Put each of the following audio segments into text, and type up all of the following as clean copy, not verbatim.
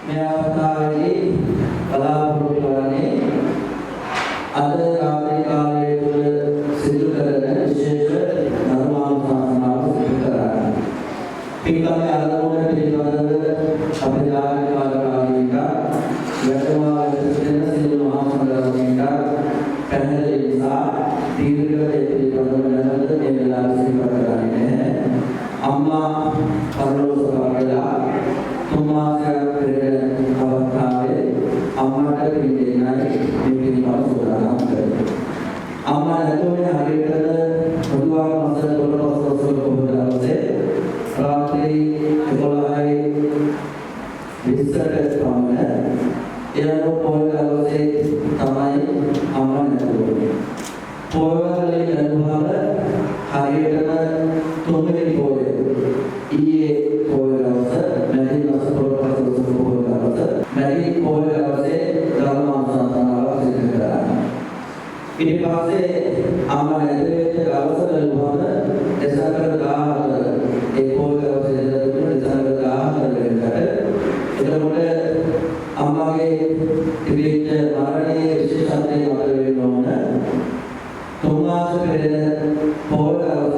මේ අවස්ථාවේදී බලාපොරොත්තු වන්නේ අද රාත්‍රී කාලයේ තුල සිදු කරන විශේෂ ධර්මානුශාසනාව සිදු කරන්න. පින්කමේ ආරම්භය පිළිබඳව අපේ දායක කාර්යාලයක වැඩමවා සිටින සියලු මහා සංඝරත්නයට පැහැදිලි නිසා දීර්ඝ පිළිබඳව නැවත මේ වෙලාවේ සිදු කරන්නේ අම්මා පරලෝකසාරලා තුමාගේ පෙර අවස්ථාවේ අම්මාට පිළිදෙනයි මේ පිළිබඳව සෝදානම් කරන්නේ. අම්මා නැතෝනේ හරියට බුදුආගම මාස 12 පොහොසතේ රාත්‍රී 11:20ට පමණ එයano පොය දවසේ තමයි අම්මා නැතුනේ. පොයවලේ අනුභව හරියටම තුන්වෙනි පොය ඊයේ පොය දවස මැදි මාස 12 පොය දවස මැදි පොය දවසේ ධර්මානුශාසනාව සිදු කරා. ඊට පස්සේ අම්මා නැතුනේ දවස අනුභව දෙසැම්බර් 14 ඒ පොය දවසේ දෙසැම්බර් 14 වෙනිදාට එතකොට අම්මාගේ තිබෙච්ච මරණයේ විශේෂත්වය මත වෙන්න ඕන. තුන්මාස පෙර පොය දවස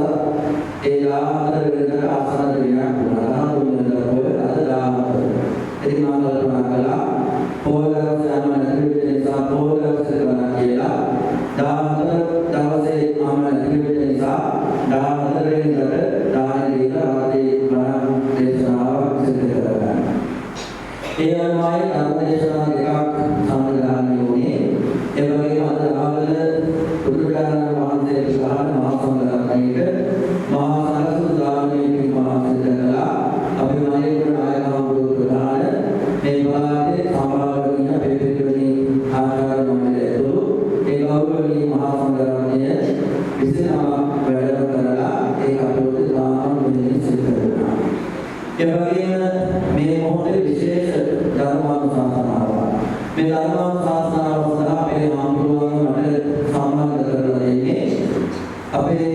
ඒ 14 වෙනිදාට ආසන්න විනාක් වුණා. 13 වෙනිදා පොය අද 14. ඉතින් මම කල්පනා කළා පොය දවසේ අම්මා නැති නිසා පොය දවසේ කරනවා කියලා 14 දවසේ අම්මා නැති නිසා 14 වෙනිදාට දාන දීලා ආදී බණ දේශනාවක් සිදු කරගන්නවා. ඒ අනුවයි ධර්ම දේශනා දෙකක් සම්ප්‍රදාන යෝනේ. ඒ වගේම අද ආවල බුදුරජාණන් වහන්සේ විසහාන මහා සංඝරත්නයට මහා සංඝසුදාමයේ මහා සිද්ධලා අභිමානයේ නායකවරු ප්‍රධාන මේ වාදයේ සම්භාවනීය පෙරපිරිවෙනි ආචාර්ය මණ්ඩලයතුළු ඒ ගෞරවනීය මහා සංඝරත්නය විසිනම වැඩම කරලා ඒ කටයුතු දාන මෙහි සිදු කරනවා. ඒ වගේම මේ මොහොතේ විශේෂ ධර්මානුශාසනාව. මේ ධර්මානුශාසනාව සඳහා මේ හාමුදුරුවෝ මට සම්බන්ධ කරලා දෙන්නේ අපේ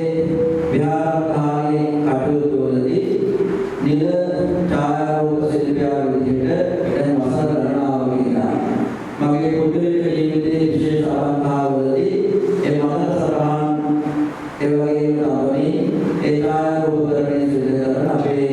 විහාරකාරී කටයුතු වලදී නිල ඡායාරූප ශිල්පියා විදිහට දැන් වසර ගණනාවක් ඉන්නවා. මගේ පුද්ගලික ජීවිතයේ විශේෂ අවස්ථාවලදී ඒ මනස සරහන් ඒ වගේම තමයි ඒ ඡායාරූප කරන්නේ සිදු කරන අපේ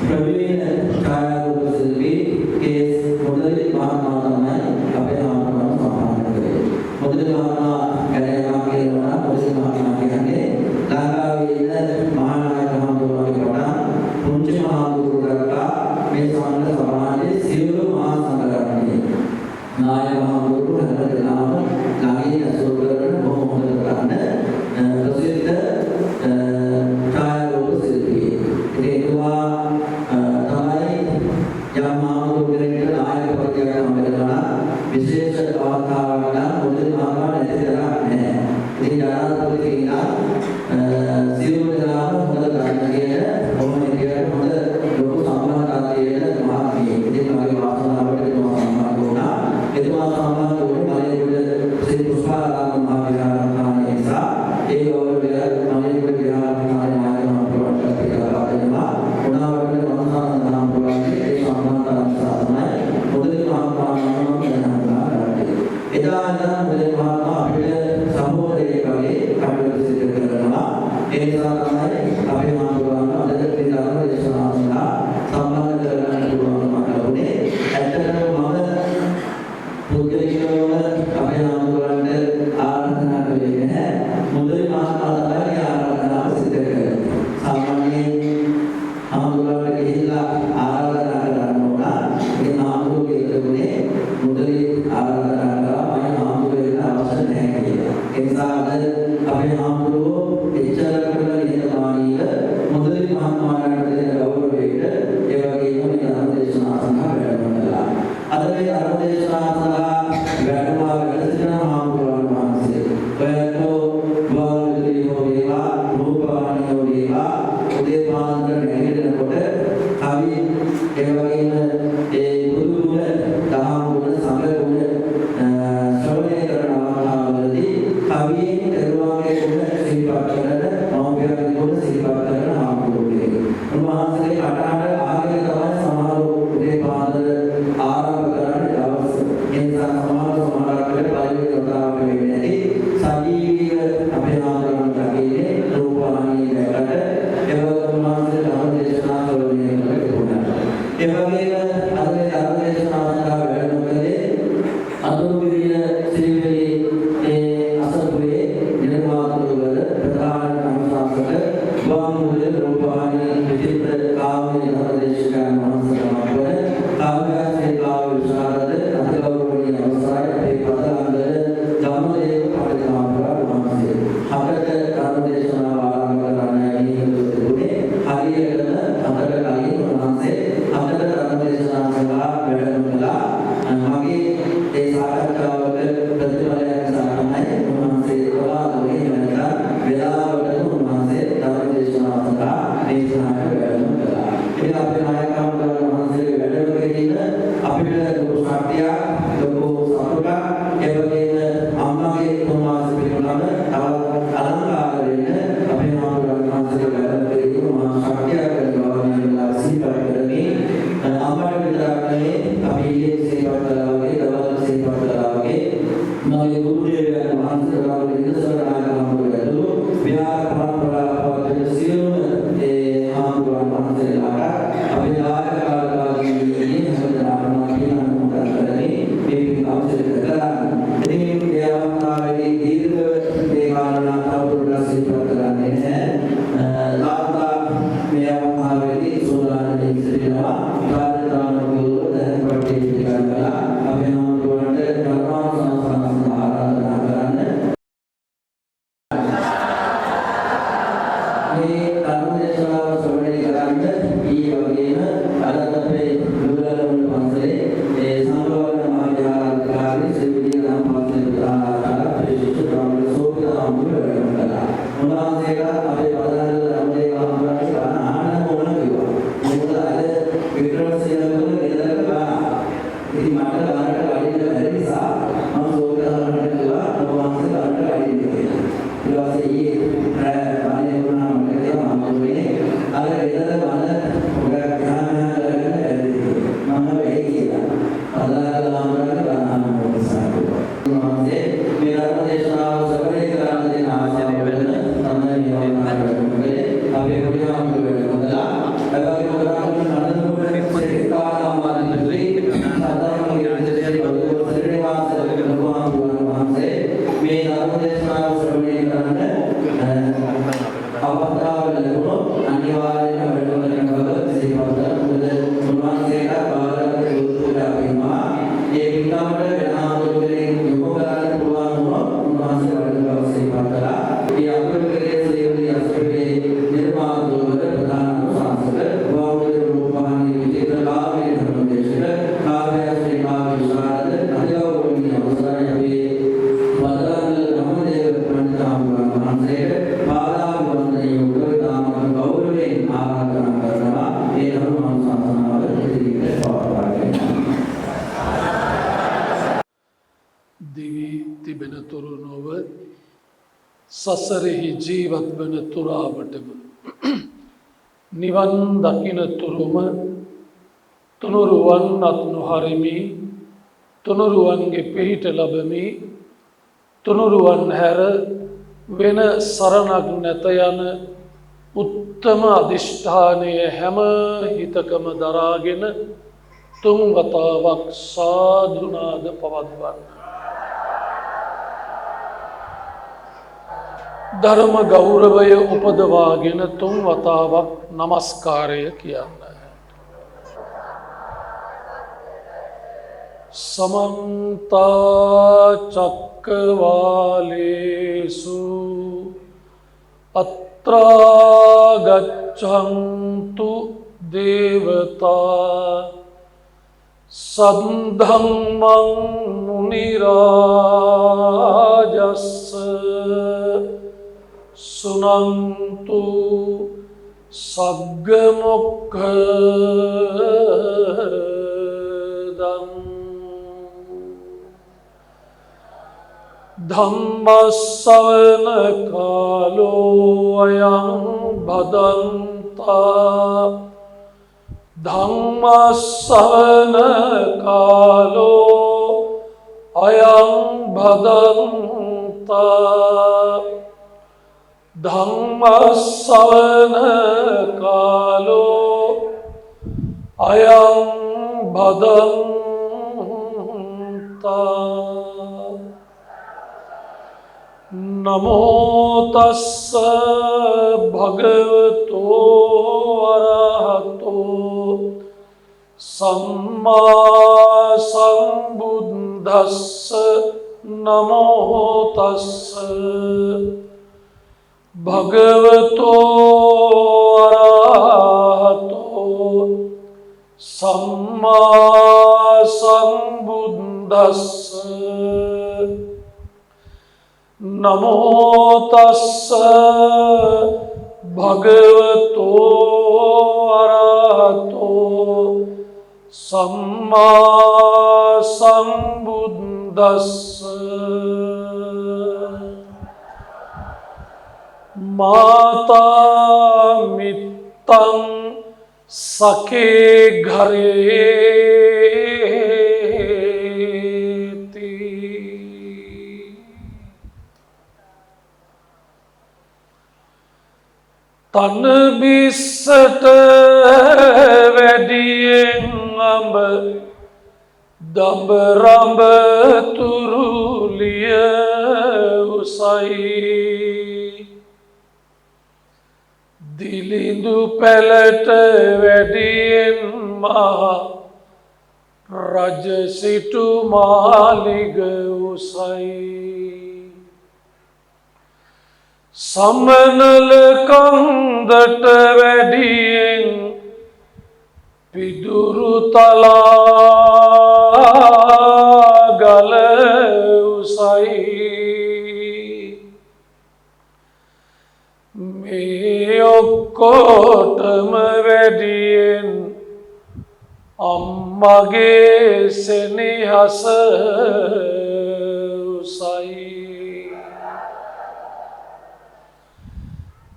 ප්‍රවීණ ඡායාරූප ශිල්පී කේස් මොදලි මහත්මයා තමයි අපේ ආමරණ සම්මාන කරේ. මොදලි මහත්මයා ගැන කියනවා මොදලි මහත්මයා කියන්නේ ලංකාවේ ඉන්න මහානායක හඳුනනගේ වඩා පුංචි මහඳුරුවරට මේ සම්මාන සමාජයේ සියලු මහා සංඝරත්නයේ නායක හඳුරුවරු හැමදෙනාම ළඟින් ඇසුරු කරන බොහොම හොඳ කරන්න ප්‍රසිද්ධ ඡායාරූප ශිල්පී. ඒකවා යමාමුදුරේ නායක පදවියක් හම්බෙනවා. විශේෂ අවස්ථාවක මුදල් මාර්ගය නැති කරලා නැහැ. ඉතින් ජනාධිපති කියනවා සියලු දෙනාම හොඳ ගන්නගෙන කොහොමද කියලා හොඳ ලොකු සම්මානයක් තියෙන මහත්මිය. ඉතින් මගේ වාසනාවට එතුමා සම්මාන දුන්නා. එතුමා සම්මාන දුන්නේ මලේගොඩ ශ්‍රී පුෂ්පාරාම මහ විහාරස්ථානයේ නිසා ඒ ගෞරවය මලේගොඩ විහාරස්ථානයේ නායක මහත්මයාට කියලා දෙනවා. උනාවට මනසාන නාම පුරාණයේ ඒ සම්මාන තමයි මුදලි මහත්මයා ආරම්භ කරන්න අවශ්‍යයි. ඒ නිසා සමාජ පරිවර්තන වතාවට වෙන්නේ සජීවීව අපේ ආන්දෝලන දකින්නේ රූපවාහිනිය දැකට එවගේම මානසික ධර්මදේශනා කරන්නේ කියලා. ඒ වගේම අද ධර්මදේශනා සඳහා වැඩමකලේ අනුවිරිය ශ්‍රීවලි අසපුවේ නිර්මාතෘවල ප්‍රධාන අනුශාසක වාමුල රූපවාහිනිය විචිත්‍ර කාව්‍ය ධර්මදේශකයන් වහන්සේලා කාව්‍යසේ කාව්‍ය විශාරද අතිගෞරවනීය අවසරයි අපේ පදංගල ධම්මදේව පරිණාමකර වහන්සේ අපට ධර්මදේශනා ආරම්භ කරන්න ඉන්නේ හරියටම අපට කලින් වහන්සේ අපට ධර්මදේශනා සඳහා වැඩම කළා. මගේ ඒ සාකච්ඡාවක ප්‍රතිඵලයක් සාකච්ඡායි වහන්සේ ඔයාලගේ වෙනදා වේලාවට වහන්සේ ධර්මදේශනා සඳහා දේශනාවට වැඩම කළා. ඒක අපේ නායකයන් වහන්සේගේ වැඩම කිරීම අපිට ලොකු ශක්තියක් ලොකු සතුටක් ඒ වගේම අම්මාගේ කොමාස පිළිබඳව තවත් අලංකාර වෙන අපේ නායකයන් වහන්සේගේ වැඩම කිරීම මහා ශක්තියක් වෙනවා කියලා සිහිපත් කරමි. අම්මාට විතරක් නෙවෙයි අපි ඊයේ සේවා කළා වගේ දවල් සේවා කළා වගේ මගේ ගුරු දේවයන් වහන්සේලාගේ ඉන්දසරණාගම වලදී විහාර පරම්පරාව පවතින සියලුම ඒ ආන්දෝලන වහන්සේලාට අපි ආයතකාරකාගේ හැමදාම කියන කරන්නේ මේ අවශ්‍ය කරලා ඉතින් ඒ අවස්ථාවේදී දීර්ඝ මේ කාරණා තවදුරටත් සිහිපත් කරන්නේ නැහැ. ලාතා මේ අවස්ථාවේදී සෝදානයේ ඉතිරිනවා කාර්යදානකෝ දැන් කොට ඉතිරිගන්නවා අපි නෝන්ට ධර්මානුශාසන ආරාධනා කරන්න මේ ධර්මදේශනාව ශ්‍රවණය කරන්න ඊ වගේම අද අපේ බුදුරජාණන් වහන්සේ ඒ සංඝවර්ධන මහ විහාරාධිකාරී ශ්‍රී විද්‍යාරාම පන්සලේ ප්‍රධානාචාර්ය ප්‍රේෂිත බ්‍රාහ්මණ සෝපිතාම වැඩම කළා. උන්වහන්සේලා අපේ පදනල ධම්මදේව හමුදාගේ ආනන්ද මොන කිව්වා. මොකද අද වික්‍රමසේනතුල ගෙදරක ගාන. ඉතින් මට ගානට වඩින්න බැරි නිසා මම සෝපිතාමට කිව්වා උන්වහන්සේ ගානට වඩින්න කියලා. ඊට පස්සේ ඊයේ අනේ වුණා මට කියලා මම වෙන්නේ අර ගෙදර වල ඔබ ගාන කරගෙන ඇවිත් මම වෙයි කියලා. අදාළවම ගාන මොකක්ද උන්වහන්සේ මේ ධර්මදේශනාව සකලේ කරන්න දෙන ආශාව වෙන තමයි මේ වගේ අපේ පුරියාම වෙනවා. එබැවින් උදාහරණ අනන්තපුරේ පරිකාරාමාදිත්‍රි සාධාරණ විද්‍යාලයේ බෞද්ධ වාසයේ වහන්සේ මේ ධර්මදේශනාව ශ්‍රවණය කරන්න අවස්ථාව ලැබුණොත් අනිවාර්යයෙන්ම වැඩම කරන බව සිහිපත් කරනවා. උන්වහන්සේට බාරක යොදුලා වීමා ඒ විකාමට වෙනාතුලේ යොමු කරන්න පුළුවන් වුණොත් උන්වහන්සේ වැඩම බව සිහිපත් කළා. මේ අපරකේ සේවදී අස්පේ නිර්මාණවල ප්‍රධාන අනුශාසක බෞද්ධ රූපවාහිනී විචිත්‍ර කාව්‍ය ධර්මදේශක කාව්‍ය ශ්‍රී කාව්‍ය විශාරද අධිගෞරවනීය අවසරයි අපේ වදරන්ගල ධම්මදේව පඬිතුමා වහන්සේට පාදාභිවන්දනීය උපරිතාමක ගෞරවයෙන් ආරාධනා කරනවා. ඒ ධර්මානුශාසනාව ඉදිරියට පවත්වාගෙන දිවි තිබෙන තුරු නොව සසරෙහි ජීවත් වන තුරාවටම නිවන් දකින තුරුම තුනුරුවන් අත් නොහරිමි තුනුරුවන්ගේ පිහිට ලබමි තුනුරුවන් හැර වෙන සරණක් නැත යන උත්තම අධිෂ්ඨානය හැම හිතකම දරාගෙන තුන් වතාවක් සාදුනාද පවත්වන්න. ධර්ම ගෞරවය උපදවාගෙන තුන් වතාවක් නමස්කාරය කියන්න. समन्ता चक्रवालेषु अत्रा गच्छन्तु देवता सद्धम्मं मुनिराजस्स सुनन्तु सग्गमुखदम् धम्मसवन कालो अयं भदन्ता ධම්මස්සවන කාලෝ අයං භදන්තා ධම්මස්සවන කාලෝ අයං භදන්තා නමෝ තස්ස භගවතෝ අරහතෝ සම්මා සම්බුද්දස්ස නමෝ තස්ස භගවතෝ අරහතෝ සම්මා සම්බුද්දස්ස නමෝ තස්ස භගවතෝ අරහතෝ සම්මා සම්බුද්දස්ස මාතා මිත්තං සකේ ඝරේති තන බිස්සට වැඩියෙන් අඹ දඹ රඹ තුරුලිය උසයි දිලිඳු පැලට වැඩියෙන් මහ රජ සිටු මාලිග උසයි සමනල කන්දට වැඩියෙන් පිදුරු තලා ගල උසයි මේ ඔක්කොටම වැඩියෙන් අම්මගේ සෙනෙහස උසයි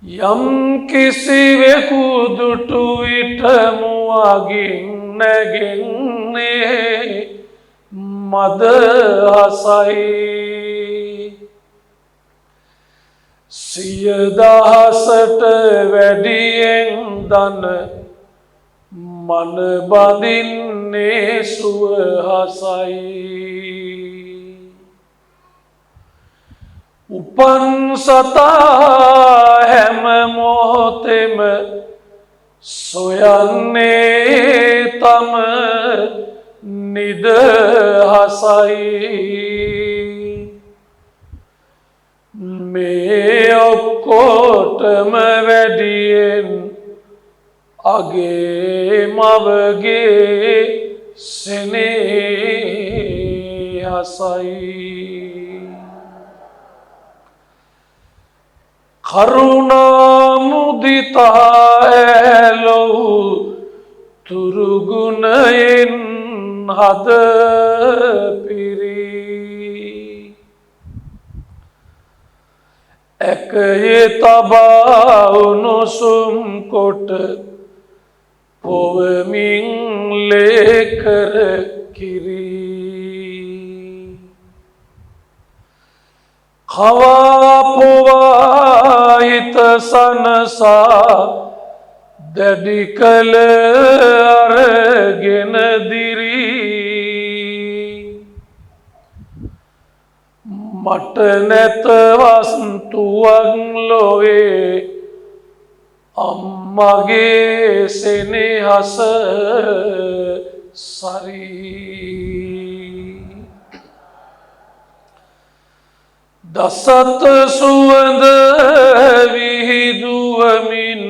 යම් කිසිවෙකු දුටු විට මුවගින් නැගෙන්නේ මද හසයි සිය දහසට වැඩියෙන් දන මන බඳින්නේ සුවහසයි උපන් සතා හැම මොහොතෙම සොයන්නේ තම නිදහසයි මේ ඔක්කොටම වැඩියෙන් අගේ මවගේ සෙනෙහසයි කරුණා මුදිතා ඇලොව් තුරුගුණයෙන් හද පිරී ඇකයේ තබා උණුසුම් කොට පොවමින් ලේකර කිරී කවා පොවා හිත සනසා දැඩි කළ අරගෙන දිරී මට නැත වස්තුවක් ලොවේ අම්මගේ සෙනෙහස සරී දසත සුවඳ විහිදුවමින්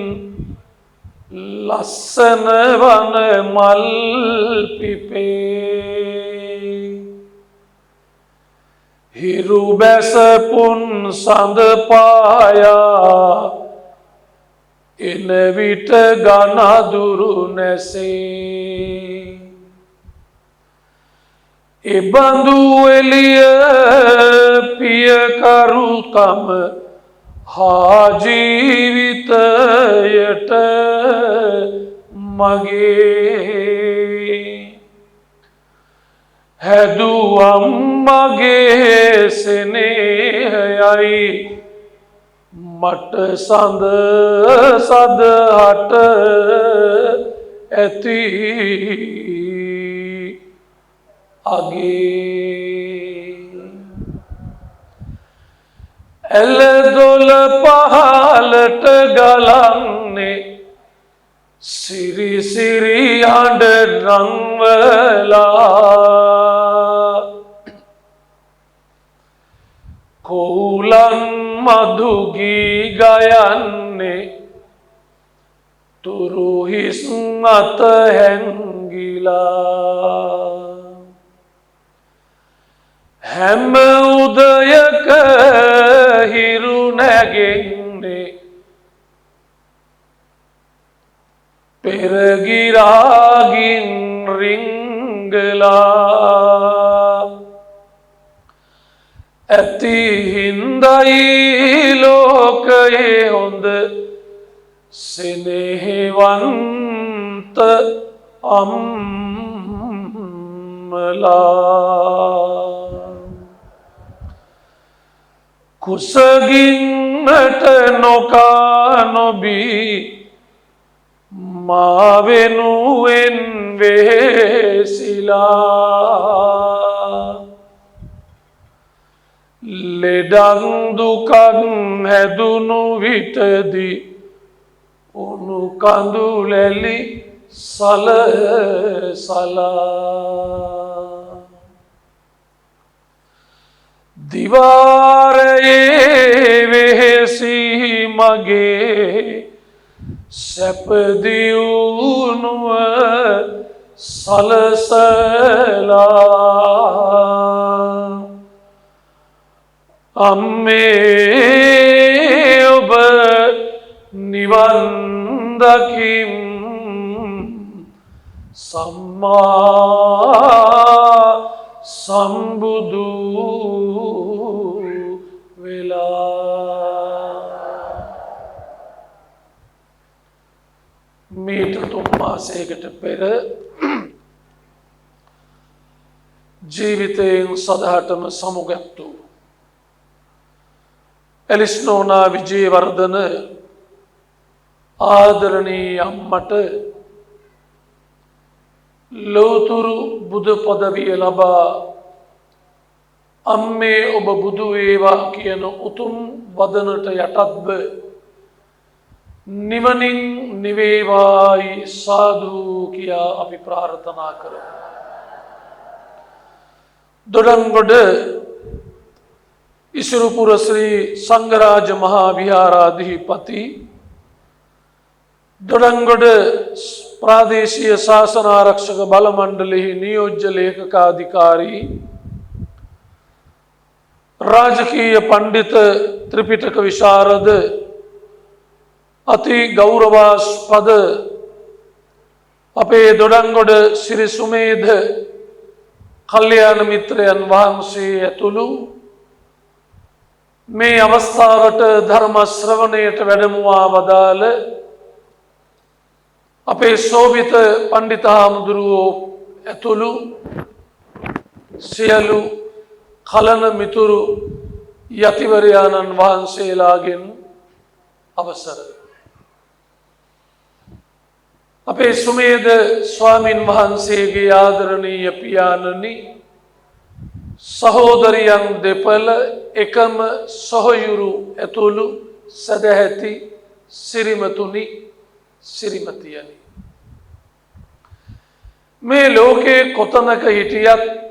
ලස්සන වන මල් පිපේ හිරු බැසපුන් සඳ පායා එන විට ගනදුරු නැසේ එබඳු එළිය පියකරුකම හා ජීවිතයට මගේ හැදුවම් මගේ සෙනෙහයයි මට සඳ සදහට ඇති අගේ ඇලදොල පහලට ගලන්නේ සිරි සිරි අඬ රංවලා කෝලන් මදුගී ගයන්නේ තුරුහිස් අත හැංගිලා හැම උදයක හිරු නැගෙන්නේ පෙරගිරාගින් රිංගලා ඇති හින්දයි ලෝකයේ හොඳ සෙනෙහවන්ත අම්මලා කුසගින්නට නොකා නොබී මා වෙනුවෙන් වෙහෙසිලා ලෙඩක් දුකක් හැදුණු විටදී උණු කඳුලැලි සලසලා දිවාරයේ වෙහෙසි මගේ සැපදියුණුව සලසලා අම්මේ ඔබ නිවන් දකිම් සම්මා සම්බුදු වෙලා මීට 3 මාසයකට පෙර ජීවිතයෙන් සදහටම සමුගත්තු එලිස්නෝනා විජේවර්ධන ආදරණීය අම්මට ලෝතුරු බුදු පදවිය ලබා අම්මේ ඔබ බුදු වේවා කියන උතුම් වදනට යටත්ව නිවනින් නිවේවායි සාදු කියා අපි ප්‍රාර්ථනා කරමු. දොඩංගොඩ ඉසිරුපුර ශ්‍රී සංඝරාජ මහා විහාරාධිපති දොඩංගොඩ ප්‍රාදේශීය ශාසන ආරක්ෂක බල මණ්ඩලයේ නියෝජ්‍ය ලේකකාධිකාරී රාජකීය පඬිත ත්‍රිපිටක විශාරද අති ගෞරවාස්පද අපේ දොඩංගොඩ ශ්‍රී සුමේධ කල්යාණ මිත්‍රයන් වහන්සේ ඇතුළු මේ අවස්ථාවට ධර්ම ශ්‍රවණයට වැඩමවා වදාළ අපේ සෝභිත පණ්ඩිත හාමුදුරුවෝ ඇතුළු සියලු කලන මිතුරු යතිවරයාණන් වහන්සේලාගෙන් අවසර අපේ සුමේද ස්වාමින් වහන්සේගේ ආදරණීය පියාණනි සහෝදරියන් දෙපළ එකම සොහොයුරු ඇතුළු සදැහැති සිරිමතුනි සිරිමතියනි මේ ලෝකේ කොතනක හිටියත්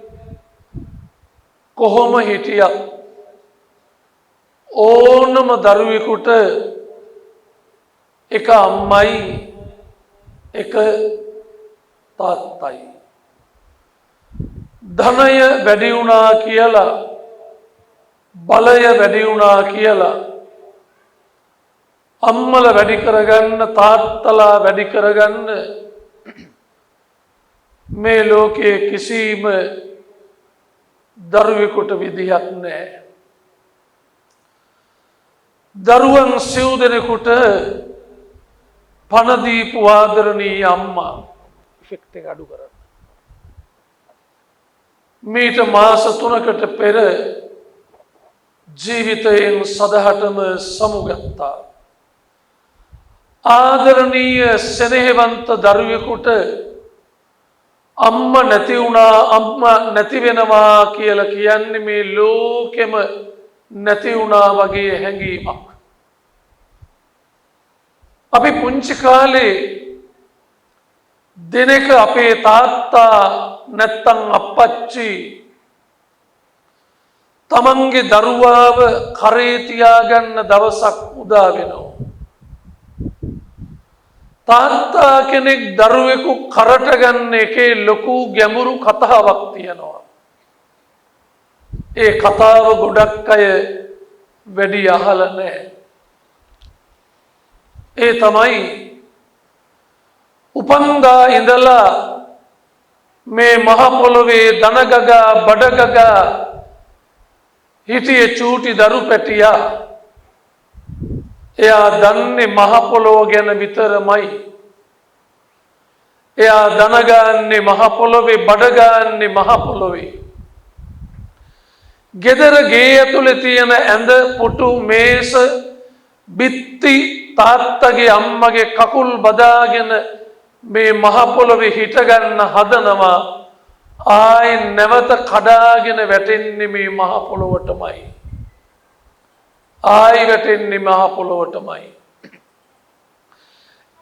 කොහොම හිටියත් ඕනම දරුවෙකුට එක අම්මයි එක තාත්තයි ධනය වැඩි වුණා කියලා බලය වැඩි වුණා කියලා අම්මල වැඩි කරගන්න තාත්තලා වැඩි කරගන්න මේ ලෝකයේ කිසිම දරුවෙකුට විදිහක් නැහැ. දරුවන් සිව් දෙනෙකුට පණ දීපු ආදරණීය අම්මා ඉෆෙක්ට් එක අඩු කරන්න. මීට මාස 3කට පෙර ජීවිතයෙන් සදහටම සමුගත්තා. ආදරණීය සෙනෙහවන්ත දරුවෙකුට අම්මා නැති වුණා, අම්මා නැති වෙනවා කියලා කියන්නේ මේ ලෝකෙම නැති වුණා වගේ හැඟීමක්. අපි පුංචි කාලේ දිනක අපේ තාත්තා නැත්තම් අප්පච්චි තමන්ගේ දරුවාව කරේ තියාගන්න දවසක් උදා වෙනවා. තාත්තා කෙනෙක් දරුවෙකු කරට ගන්න එකේ ලොකු ගැඹුරු කතාවක් තියෙනවා. ඒ කතාව ගොඩක් අය වැඩි අහලා නැහැ. ඒ තමයි උපන්දා ඉඳලා මේ මහ පොළොවේ දනගගා බඩගගා හිටියේ චූටි දරු පැටියා. එයා දන්නේ මහ පොළොව ගැන විතරමයි. එයා දනගන්නේ මහ පොළොවේ, බඩගන්නේ මහ පොළොවේ. ගෙදර ගේ ඇතුලේ තියෙන ඇඳ පුටු මේස බිත්ති තාත්තගේ අම්මගේ කකුල් බදාගෙන මේ මහ පොළොවේ හිට ගන්න හදනවා. ආයි නැවත කඩාගෙන වැටෙන්නේ මේ මහ පොළොවටමයි. ආයි වැටෙන්නේ මහ පොළොවටමයි.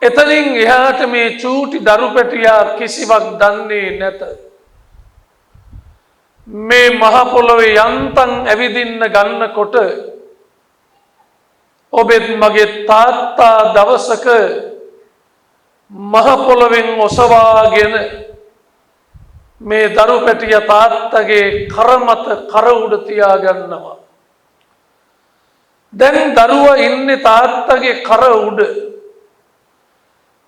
එතනින් එහාට මේ චූටි දරු පැටියා කිසිවක් දන්නේ නැත. මේ මහ පොළොවේ යන්තම් ඇවිදින්න ගන්නකොට ඔබෙත් මගේ තාත්තා දවසක මහ පොළොවෙන් ඔසවාගෙන මේ දරු පැටිය තාත්තගේ කර මත කර උඩ තියාගන්නවා. දැන් දරුවා ඉන්නේ තාත්තගේ කර උඩ.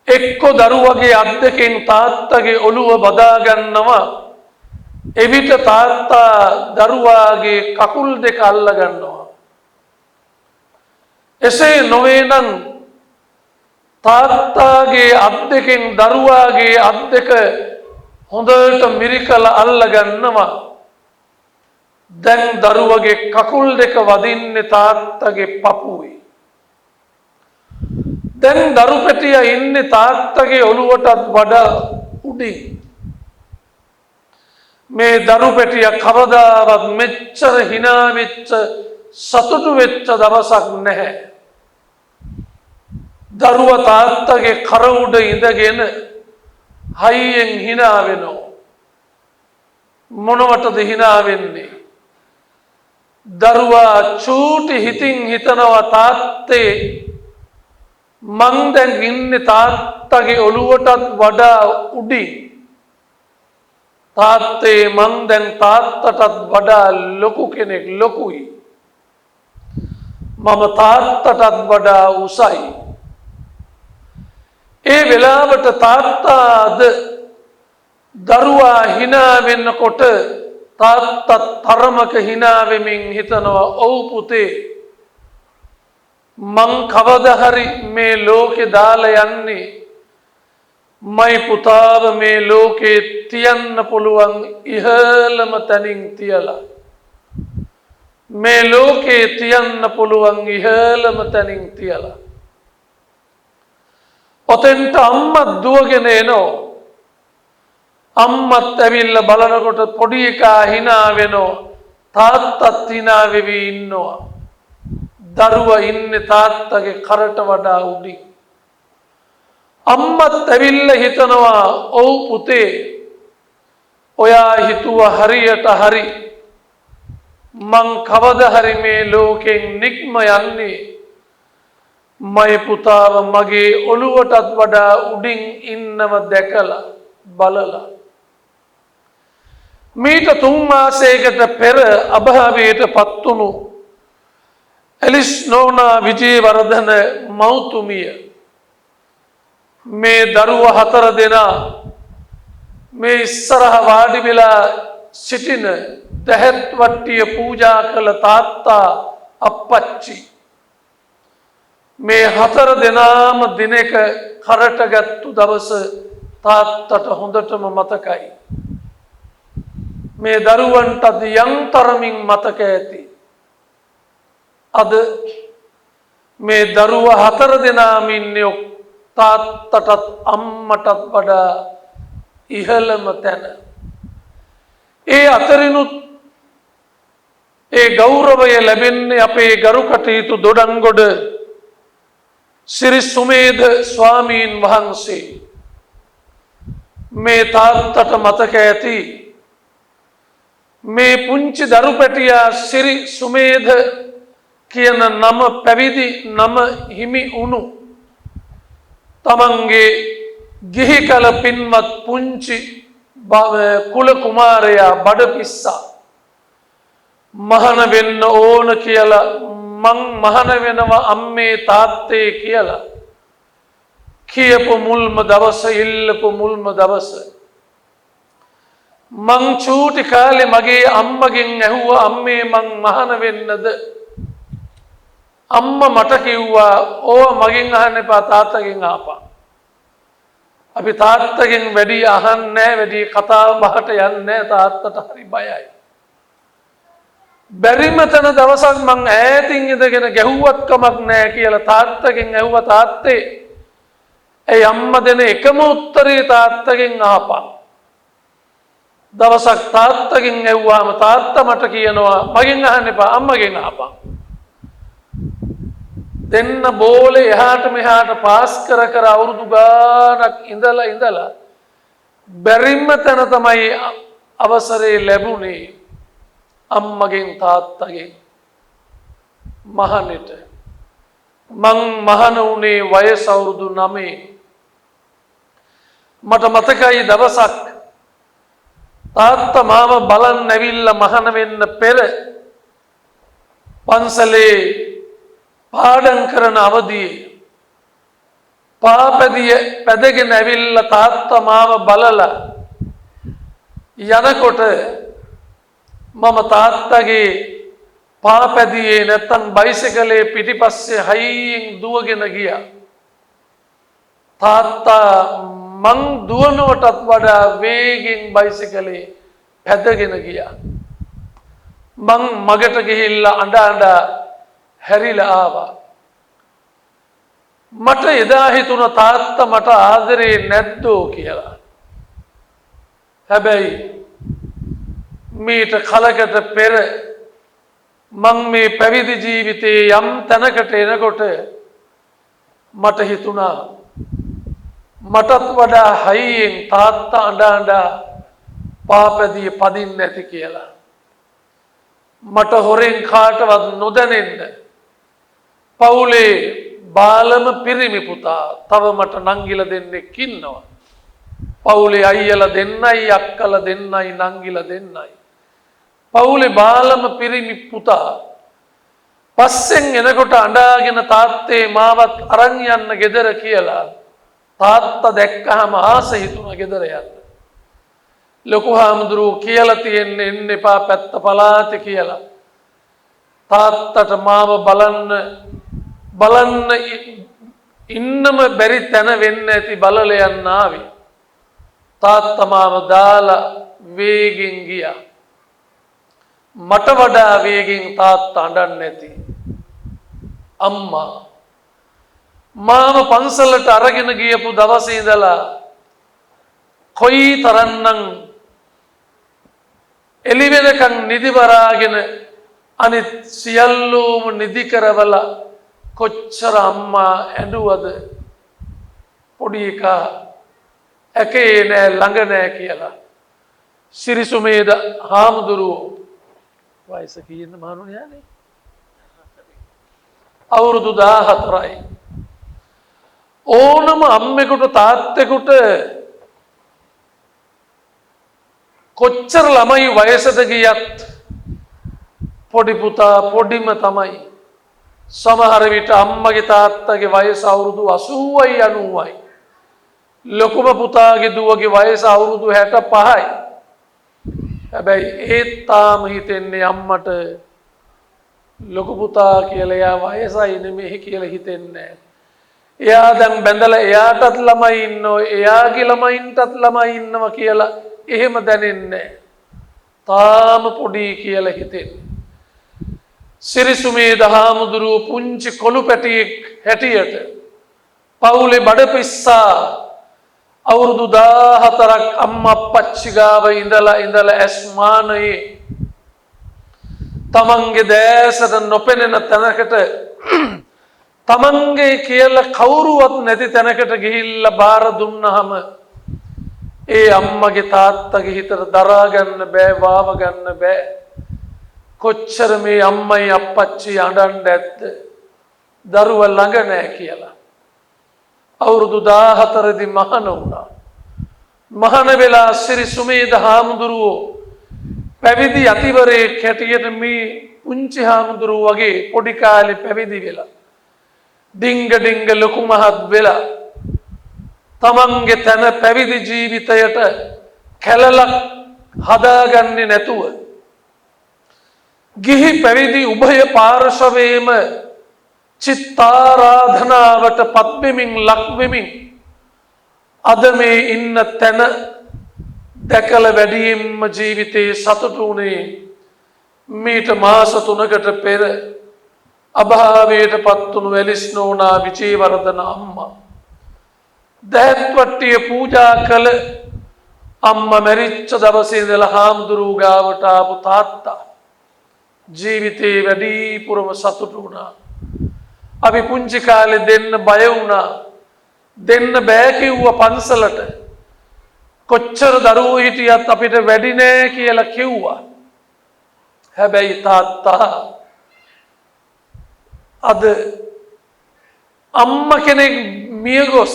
එක්ක දරුවගේ අත් දෙකෙන් තාත්තගේ ඔළුව බදා ගන්නවා. එවිට තාත්තා දරුවාගේ කකුල් දෙක අල්ල ගන්නවා. එසේ නොවේ නම් තාත්තාගේ අත් දෙකෙන් දරුවාගේ අත් දෙක හොඳට මිරිකලා අල්ල ගන්නවා. දැන් දරුවගේ කකුල් දෙක වදින්නේ තාත්තගේ පපුවේ. දැන් දරු පැටියා ඉන්නේ තාත්තගේ ඔළුවටත් වඩා උඩින්. මේ දරු පැටියා කවදාවත් මෙච්චර hina වෙච්ච සතුටු වෙච්ච දවසක් නැහැ. දරුවා තාත්තගේ කර උඩ ඉඳගෙන හයියෙන් hina වෙනවා. මොනවටද hina වෙන්නේ? දරුවා චූටි හිතින් හිතනවා තාත්තේ මං දැන් ඉන්නේ තාත්තගේ ඔළුවටත් වඩා උඩින්. තාත්තේ මං දැන් තාත්තටත් වඩා ලොකු කෙනෙක්, ලොකුයි. මම තාත්තටත් වඩා උසයි. ඒ වෙලාවට තාත්තාද දරුවා hina වෙන්නකොට තාත්තත් තරමක hina වෙමින් හිතනවා ඔව් පුතේ මං කවදා හරි මේ ලෝකේ දාලා යන්නේ මයි පුතාව මේ ලෝකේ තියන්න පුළුවන් ඉහළම තැනින් තියලා. මේ ලෝකේ තියන්න පුළුවන් ඉහළම තැනින් තියලා. ඔතෙන්ට අම්මා දුවගෙන එනවා. අම්මත් ඇවිල්ලා බලනකොට පොඩි එකා hina වෙනවා. තාත්තත් hina වෙවි ඉන්නවා. දරුවා ඉන්නේ තාත්තගේ කරට වඩා උඩින්. අම්මත් ඇවිල්ලා හිතනවා ඔව් පුතේ ඔයා හිතුවා හරියට හරි මං කවදා හරි මේ ලෝකෙන් නික්ම යන්නේ මගේ පුතාව මගේ ඔළුවටත් වඩා උඩින් ඉන්නව දැකලා බලලා. මීට 3 මාසයකට පෙර අභාවයට පත් වුණු ඇලිස් නෝනා විජේවර්ධන මෞතුමිය මේ දරුවා 4 දෙනා මේ ඉස්සරහ වාඩි වෙලා සිටින දහත් වට්ටිය පූජා කළ තාත්තා අප්පච්චි මේ 4 දෙනාම දිනක කරට ගත්තු දවස තාත්තට හොඳටම මතකයි. මේ දරුවන්ටත් යම් තරමින් මතක ඇති. අද මේ දරුවා 4 දෙනාම ඉන්නේ තාත්තටත් අම්මටත් වඩා ඉහළම තැන. ඒ අතරිනුත් ඒ ගෞරවය ලැබෙන්නේ අපේ ගරු කටයුතු දොඩංගොඩ ශ්‍රී සුමේධ ස්වාමීන් වහන්සේ. මේ තාත්තට මතක ඇති මේ පුංචි දරු පැටියා ශ්‍රී සුමේධ කියන නම පැවිදි නම හිමි වුණු තමන්ගේ ගිහි කල පින්වත් පුංචි කුල කුමාරයා බඩපිස්සා මහන වෙන්න ඕන කියලා මං මහන වෙනවා අම්මේ තාත්තේ කියලා කියපු මුල්ම දවස ඉල්ලපු මුල්ම දවස මං චූටි කාලේ මගේ අම්මගෙන් ඇහුවා අම්මේ මං මහන වෙන්නද අම්මා මට කිව්වා ඕව මගෙන් අහන්න එපා තාත්තගෙන් අහපන්. අපි තාත්තගෙන් වැඩි අහන්නේ නැහැ වැඩි කතා බහට යන්නේ නැහැ තාත්තට හරි බයයි. බැරිම තන දවසක් මං ඈතින් ඉඳගෙන ගැහුවත් කමක් නැහැ කියලා තාත්තගෙන් ඇහුවා තාත්තේ ඒ අම්මා දෙන එකම උත්තරේ තාත්තගෙන් අහපන්. දවසක් තාත්තගෙන් ඇහුවාම තාත්තා මට කියනවා මගෙන් අහන්න එපා අම්මගෙන් අහපන්. දෙන්න බෝලේ එහාට මෙහාට පාස් කර කර අවුරුදු ගානක් ඉඳලා බැරිම තැන තමයි අවසරේ ලැබුණේ අම්මගෙන් තාත්තගෙන් මහනෙට. මං මහන වුණේ වයස අවුරුදු 9. මට මතකයි දවසක් තාත්තා මාව බලන්න ඇවිල්ලා මහන වෙන්න පෙර පන්සලේ පාඩම් කරන අවදියේ පාපැදිය පැදගෙන ඇවිල්ලා තාත්තා මාව බලලා යනකොට මම තාත්තගේ පාපැදියේ නැත්තම් බයිසිකලේ පිටිපස්සේ හයියෙන් දුවගෙන ගියා. තාත්තා මං දුවනවටත් වඩා වේගෙන් බයිසිකලේ පැදගෙන ගියා. මං මගට ගිහිල්ලා අඬ හැරිලා ආවා. මට එදා හිතුණ තාත්තා මට ආදරේ නැද්දෝ කියලා. හැබැයි මීට කලකට පෙර මං මේ පැවිදි ජීවිතයේ යම් තැනකට එනකොට මට හිතුණා මටත් වඩා හයියෙන් තාත්තා අඬ පාපැදිය පදින්න ඇති කියලා. මට හොරෙන් කාටවත් නොදැනෙන්න පවුලේ බාලම පිරිමි පුතා තව මට නංගිලා දෙන්නෙක් ඉන්නවා. පවුලේ අයියලා දෙන්නයි අක්කලා දෙන්නයි නංගිලා දෙන්නයි. පවුලේ බාලම පිරිමි පුතා පස්සෙන් එනකොට අඬාගෙන තාත්තේ මාවත් අරන් යන්න ගෙදර කියලා තාත්තා දැක්කහම ආස හිතුණා ගෙදර යන්න. ලොකු හාමුදුරුවෝ කියලා තියෙන්නේ එන්න එපා පැත්ත පලාතේ කියලා. තාත්තට මාව බලන්න ඉන්නම බැරි තැන වෙන්න ඇති බලල යන්න ආවේ. තාත්තා මාව දාලා වේගෙන් ගියා. මට වඩා වේගෙන් තාත්තා අඬන්නේ නැති. අම්මා මාව පන්සලට අරගෙන ගියපු දවසේ ඉඳලා කොයි තරම්නම් එළි වෙනකන් නිදි වරාගෙන අනිත් සියල්ලෝම නිදි කරවලා කොච්චර අම්මා ඇඬුවද පොඩි එකා ඇකේ නෑ ළඟ නෑ කියලා. සිරිසුමේද හාමුදුරුවෝ වයස කීයද මහණුනේ යන්නේ අවුරුදු 14යි. ඕනම අම්මෙකුට තාත්තෙකුට කොච්චර ළමයි වයසට ගියත් පොඩි පුතා පොඩිම තමයි. සමහර විට අම්මගේ තාත්තගේ වයස අවුරුදු 80යි 90යි. ලොකුම පුතාගේ දුවගේ වයස අවුරුදු 65යි. හැබැයි ඒත් තාම හිතෙන්නේ අම්මට ලොකු පුතා කියලා එයා වයසයි නෙමෙයි කියලා හිතෙන්නේ. එයා දැන් බැඳලා එයාටත් ළමයි ඉන්නෝ එයාගේ ළමයින්ටත් ළමයි ඉන්නවා කියලා එහෙම දැනෙන්නේ. තාම පොඩි කියලා හිතෙන්නේ. සිරිසුමේ දහමුදුරුව පුංචි කොළු පැටියෙක් හැටියට පවුලේ බඩපිස්සා අවුරුදු 14ක් අම්මා අප්පච්චි ගාව ඉඳලා ඇස්මානයේ තමන්ගේ දැසට නොපෙනෙන තැනකට තමන්ගේ කියලා කවුරුවත් නැති තැනකට ගිහිල්ලා බාර දුන්නහම ඒ අම්මගේ තාත්තගේ හිතට දරා ගන්න බෑ වාව ගන්න බෑ. කොච්චර මේ අම්මයි අප්පච්චි අඬන්න ඇද්ද දරුවා ළඟ නැහැ කියලා. අවුරුදු 14 දී මහාන වුණා. මහාන වෙලා සිරිසුමේද හාමුදුරුවෝ පැවිදි අතිවරයෙක් හැටියට මේ පුංචි හාමුදුරුවෝ වගේ පොඩි කාලේ පැවිදි වෙලා ඩිංග ලොකු මහත් වෙලා තමන්ගේ තන පැවිදි ජීවිතයට කැලලක් හදාගන්නේ නැතුව ගිහි පැවිදි උභය පාර්ශවයේම චිත්තාරාධනාවට පත්වෙමින් ලක්වෙමින් අද මේ ඉන්න තැන දැකලා වැඩියෙන්ම ජීවිතේ සතුටු වුණේ මීට මාස 3කට පෙර අභාවයට පත් වුණු වැලිස්නෝනා විජේවර්ධන අම්මා. දහත්වට්ටිය පූජා කළ අම්මා මැරිච්ච දවසේ ඉඳලා හාමුදුරුවෝ ගාවට ආපු තාත්තා ජීවිතේ වැඩිපුරම සතුටු වුණා. අපි පුංචි කාලේ දෙන්න බය වුණා. දෙන්න බෑ කිව්වා පන්සලට. කොච්චර දරුවෝ හිටියත් අපිට වැඩි නෑ කියලා කිව්වා. හැබැයි තාත්තා අද අම්මා කෙනෙක් මියගොස්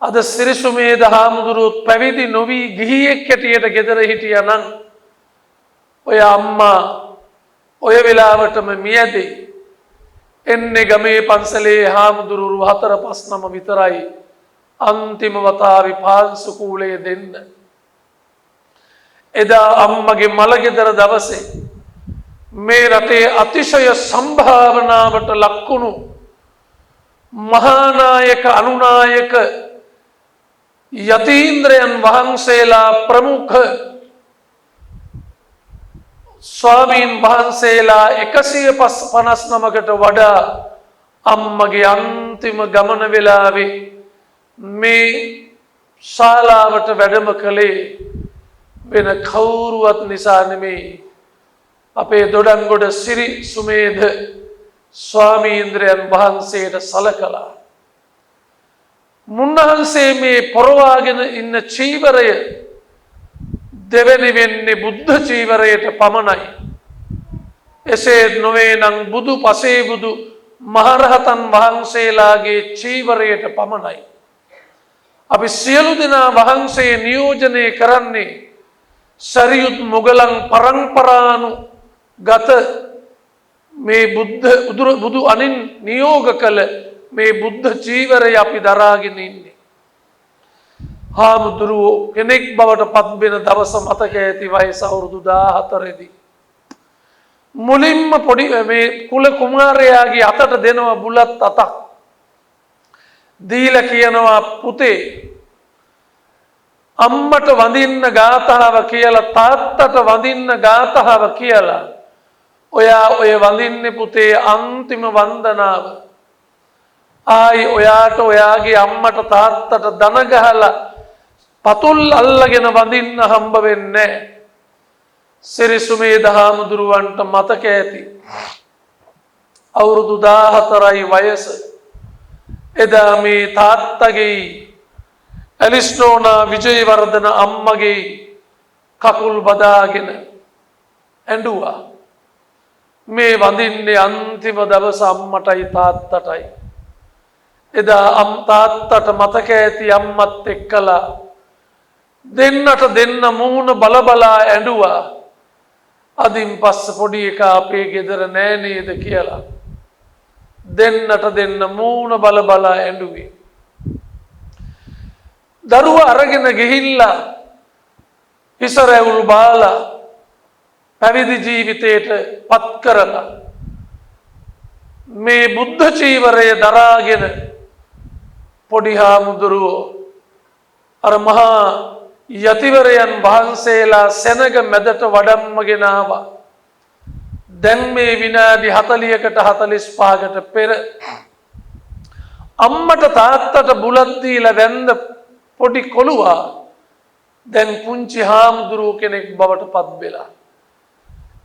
අද සිරිසුමේද හාමුදුරුවෝ පැවිදි නොවි ගිහියෙක් හැටියට ගෙදර හිටියා නම් ඔය අම්මා ඔය වෙලාවටම මියදී එන්නේ ගමේ පන්සලේ හාමුදුරුවෝ 4-5 විතරයි අන්තිම වතාවේ පාංශු කූලය දෙන්න. එදා අම්මගේ මලගෙදර දවසේ මේ රටේ අතිශය සම්භාවනාවට ලක්වුණු මහානායක අනුනායක යතීන්ද්‍රයන් වහන්සේලා ප්‍රමුඛ ස්වාමීන් වහන්සේලා 159කට වඩා අම්මගේ අන්තිම ගමන වෙලාවේ මේ ශාලාවට වැඩම කළේ වෙන කවුරුවත් නිසා නෙමෙයි අපේ දොඩන්ගොඩ සිරි සුමේද ස්වාමීන්ද්‍රයන් වහන්සේට සලකලා. මුන්නහන්සේ මේ පොරවාගෙන ඉන්න චීවරය දෙවෙනි වෙන්නේ බුද්ධ චීවරයට පමණයි. එසේ නොවේ නම් බුදු පසේ බුදු මහරහතන් වහන්සේලාගේ චීවරයට පමණයි. අපි සියලු දෙනා වහන්සේ නියෝජනය කරන්නේ සරියුත් මුගලන් පරම්පරානු ගත මේ බුදු අනින් නියෝග කළ මේ බුද්ධ චීවරය අපි දරාගෙන ඉන්නේ. හාමුදුරුවෝ කෙනෙක් බවට පත් වෙන දවස මතක ඇති වයස අවුරුදු 14 දී මුලින්ම පොඩි මේ කුල කුමාරයාගේ අතට දෙනවා බුලත් අතක්. දීලා කියනවා පුතේ අම්මට වඳින්න ගාථාව කියලා තාත්තට වඳින්න ගාථාව කියලා ඔයා ඔය වඳින්නේ පුතේ අන්තිම වන්දනාව. ආයි ඔයාට ඔයාගේ අම්මට තාත්තට දන ගහලා පතුල් අල්ලගෙන වඳින්න හම්බ වෙන්නේ නැහැ. සිරිසුමේද හාමුදුරුවන්ට මතක ඇති අවුරුදු 14යි වයස. එදා මේ තාත්තගේ ඇලිස්නෝනා විජේවර්ධන අම්මගේ කකුල් බදාගෙන ඇඬුවා. මේ වඳින්නේ අන්තිම දවස අම්මටයි තාත්තටයි. එදා තාත්තට මතක ඇති අම්මත් එක්කලා දෙන්නට දෙන්න මූණ බලබලා ඇඬුවා. අදින් පස්ස පොඩි එකා අපේ ගෙදර නෑ නේද කියලා දෙන්නට දෙන්න මූණ බලබලා ඇඬුවේ. දරුවා අරගෙන ගිහිල්ලා හිස රැවුල් බාලා පැවිදි ජීවිතයට පත් කරලා මේ බුද්ධ චීවරය දරාගෙන පොඩි හාමුදුරුවෝ අර මහා යතිවරයන් වහන්සේලා සෙනග මැදට වඩම්මගෙන ආවා. දැන් මේ විනාඩි 40කට 45කට පෙර අම්මට තාත්තට බුලත් දීලා වැන්ද පොඩි කොළුවා දැන් පුංචි හාමුදුරුවෝ කෙනෙක් බවට පත් වෙලා.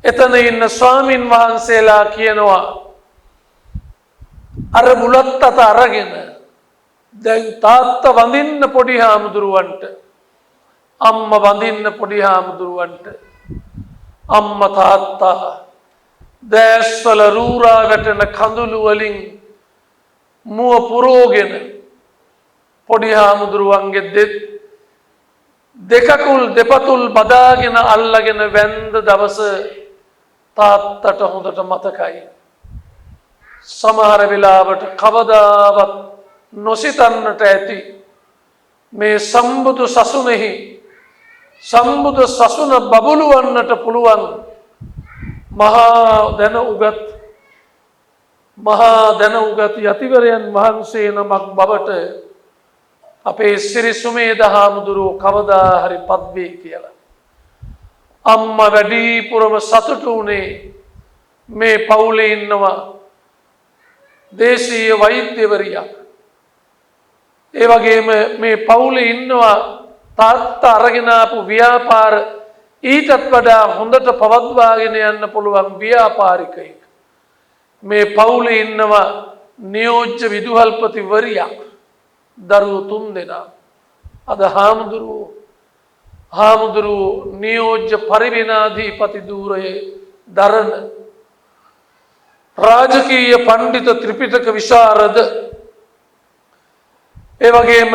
එතන ඉන්න ස්වාමින් වහන්සේලා කියනවා අර බුලත් අත අරගෙන දැන් තාත්තා වඳින්න පොඩි හාමුදුරුවන්ට, අම්මා වඳින්න පොඩි හාමුදුරුවන්ට. අම්මා තාත්තා දැස්වල රූරා වැටෙන කඳුළු වලින් මුව පුරෝගෙන පොඩි හාමුදුරුවන්ගේ දෙකකුල් දෙපතුල් බදාගෙන අල්ලගෙන වැන්ද දවස තාත්තට හොඳට මතකයි. සමහර වෙලාවට කවදාවත් නොසිතන්නට ඇති මේ සම්බුදු සසුනේහි සම්බුදු සසුන බබළුවන්නට පුළුවන් මහා දැන උගත් යතිවරයන් වහන්සේ නමක් බවට අපේ සිරි සුමේද හාමුදුරුවෝ කවදා හරි පත් වේ කියලා. අම්මා වැඩිපුරම සතුටු වුණේ මේ පවුලේ ඉන්නවා දේශීය වෛද්‍යවරියක්. ඒ වගේම මේ පවුලේ ඉන්නවා තාත්තා අරගෙන ආපු ව්‍යාපාර ඊටත් වඩා හොඳට පවත්වාගෙන යන්න පුළුවන් ව්‍යාපාරිකයෙක්. මේ පවුලේ ඉන්නවා නියෝජ්‍ය විදුහල්පතිවරියක්. දරුවෝ 3 දෙනා. අද හාමුදුරුවෝ නියෝජ්‍ය පරිවිනාධිපති ධූරයේ දරන රාජකීය පඬිත ත්‍රිපිටක විශාරද, ඒ වගේම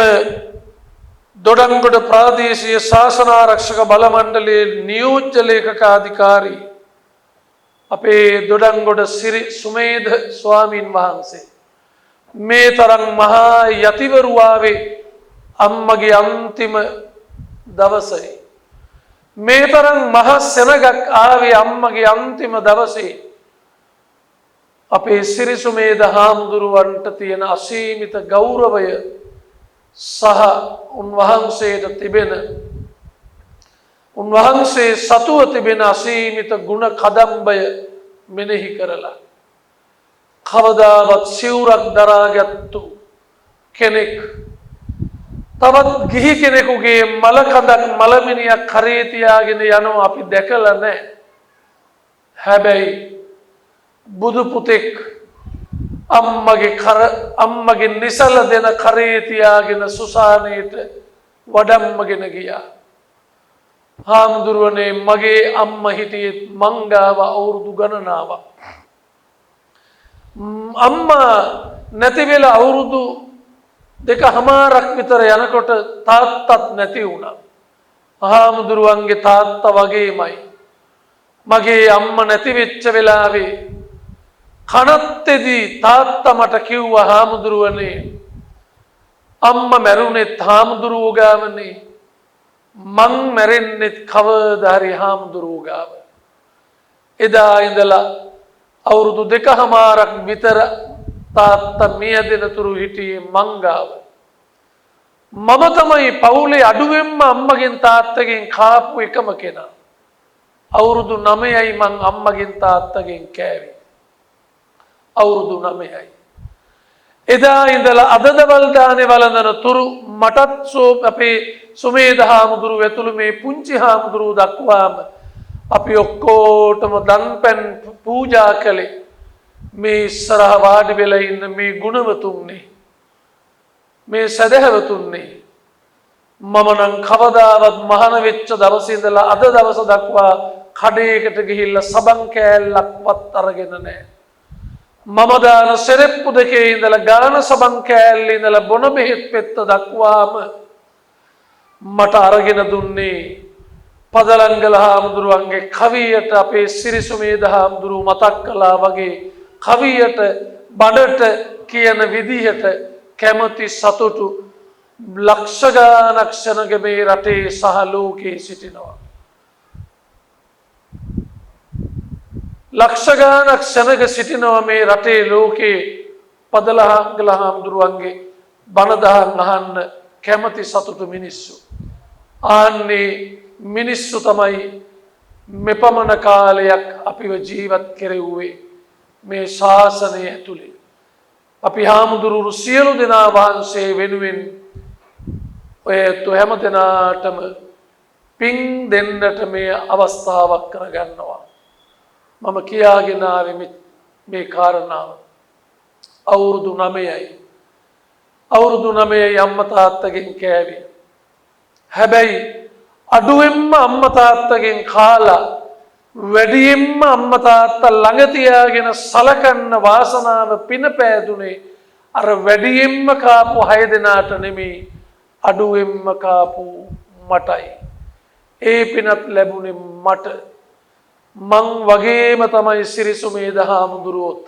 දොඩංගොඩ ප්‍රාදේශීය ශාසනාරක්ෂක බල මණ්ඩලයේ නියෝජ්‍ය ලේකකාධිකාරී අපේ දොඩංගොඩ සිරි සුමේද ස්වාමින් වහන්සේ මේ තරම් මහා යතිවරු ආවේ අම්මගේ අන්තිම දවසේ. මේ තරම් මහා සෙනගක් ආවේ අම්මගේ අන්තිම දවසේ. අපේ සිරි සුමේද හාමුදුරුවන්ට තියෙන අසීමිත ගෞරවය සහ උන්වහන්සේට තිබෙන උන්වහන්සේ සතුව තිබෙන අසීමිත ගුණ කදම්බය මෙනෙහි කරලා කවදාවත් සිවුරක් දරාගත්තු කෙනෙක් තවත් ගිහි කෙනෙකුගේ මලකඳක් මලමිනියක් කරේ තියාගෙන යනවා අපි දැකලා නැහැ. හැබැයි බුදු පුතෙක් අම්මගේ නිසල දෙන කරේ තියාගෙන සුසානේට වඩම්මගෙන ගියා. හාමුදුරුවනේ මගේ අම්මා හිටියේ මංගාව අවුරුදු ගණනාවක්. අම්මා නැති වෙලා අවුරුදු 2කමාරක් විතර යනකොට තාත්තත් නැති වුණා. හාමුදුරුවන්ගේ තාත්තා වගේමයි. මගේ අම්මා නැති වෙච්ච වෙලාවේ කනත්තේදී තාත්තා මට කිව්වා හාමුදුරුවනේ අම්මා මැරුණෙත් හාමුදුරුවෝ ගාවනේ, මං මැරෙන්නෙත් කවදා හරි හාමුදුරුවෝ ගාව. එදා ඉඳලා අවුරුදු 2කමාරක් විතර තාත්තා මිය දෙනතුරු හිටියේ මං ගාව. මම තමයි පවුලේ අඩුවෙන්ම අම්මගෙන් තාත්තගෙන් කාපු එකම කෙනා. අවුරුදු 9යි මං අම්මගෙන් තාත්තගෙන් කෑවේ. අවුරුදු 9යි. එදා ඉඳලා අද දවල් දානේ වළඳන තුරු මටත් අපේ සුමේද හාමුදුරුවෝ ඇතුළු මේ පුංචි හාමුදුරුවෝ දක්වාම අපි ඔක්කොටම දන්පැන් පූජා කළේ මේ ඉස්සරහ වාඩි වෙලා ඉන්න මේ ගුණවතුන්නේ, මේ සදහැවතුන්නේ. මම නම් කවදාවත් මහාන වෙච්ච දවසේ ඉඳලා අද දවස දක්වා කඩේකට ගිහිල්ලා සබන් කෑල්ලක්වත් අරගෙන නැහැ. මම දාන සෙරෙප්පු දෙකේ ඉඳලා ගාන සබන් කෑල්ලේ ඉඳලා බොන බෙහෙත් පෙත්ත දක්වාම මට අරගෙන දුන්නේ පදලංගල හාමුදුරුවන්ගේ කවියට අපේ සිරි සුමේද හාමුදුරුවෝ මතක් කළා වගේ කවියට බඩට කියන විදිහට කැමති සතුටු ලක්ෂ ගානක් සෙනග මේ රටේ සහ ලෝකේ සිටිනවා. ලක්ෂ ගානක් සෙනග සිටිනවා මේ රටේ ලෝකේ පදලහංගල හාමුදුරුවන්ගේ බණ දහම් අහන්න කැමති සතුටු මිනිස්සු. ආන්නේ මිනිස්සු තමයි මෙපමණ කාලයක් අපිව ජීවත් කෙරෙව්වේ මේ ශාසනය ඇතුළේ. අපි හාමුදුරුවරු සියලු දෙනා වහන්සේ වෙනුවෙන් ඔය හැම දෙනාටම පින් දෙන්නට මේ අවස්ථාවක් කරගන්නවා. මම කියාගෙන ආවේ මේ කාරණාව අවුරුදු 9යි. අවුරුදු 9යි අම්මා තාත්තගෙන් කෑවේ. හැබැයි අඩුවෙන්ම අම්මා තාත්තගෙන් කාලා වැඩියෙන්ම අම්මා තාත්තා ළඟ තියාගෙන සලකන්න වාසනාව පින පෑදුනේ අර වැඩියෙන්ම කාපු 6 දෙනාට නෙමෙයි අඩුවෙන්ම කාපු මටයි. ඒ පිනත් ලැබුණේ මට. මං වගේම තමයි සිරිසුමේද හාමුදුරුවොත්.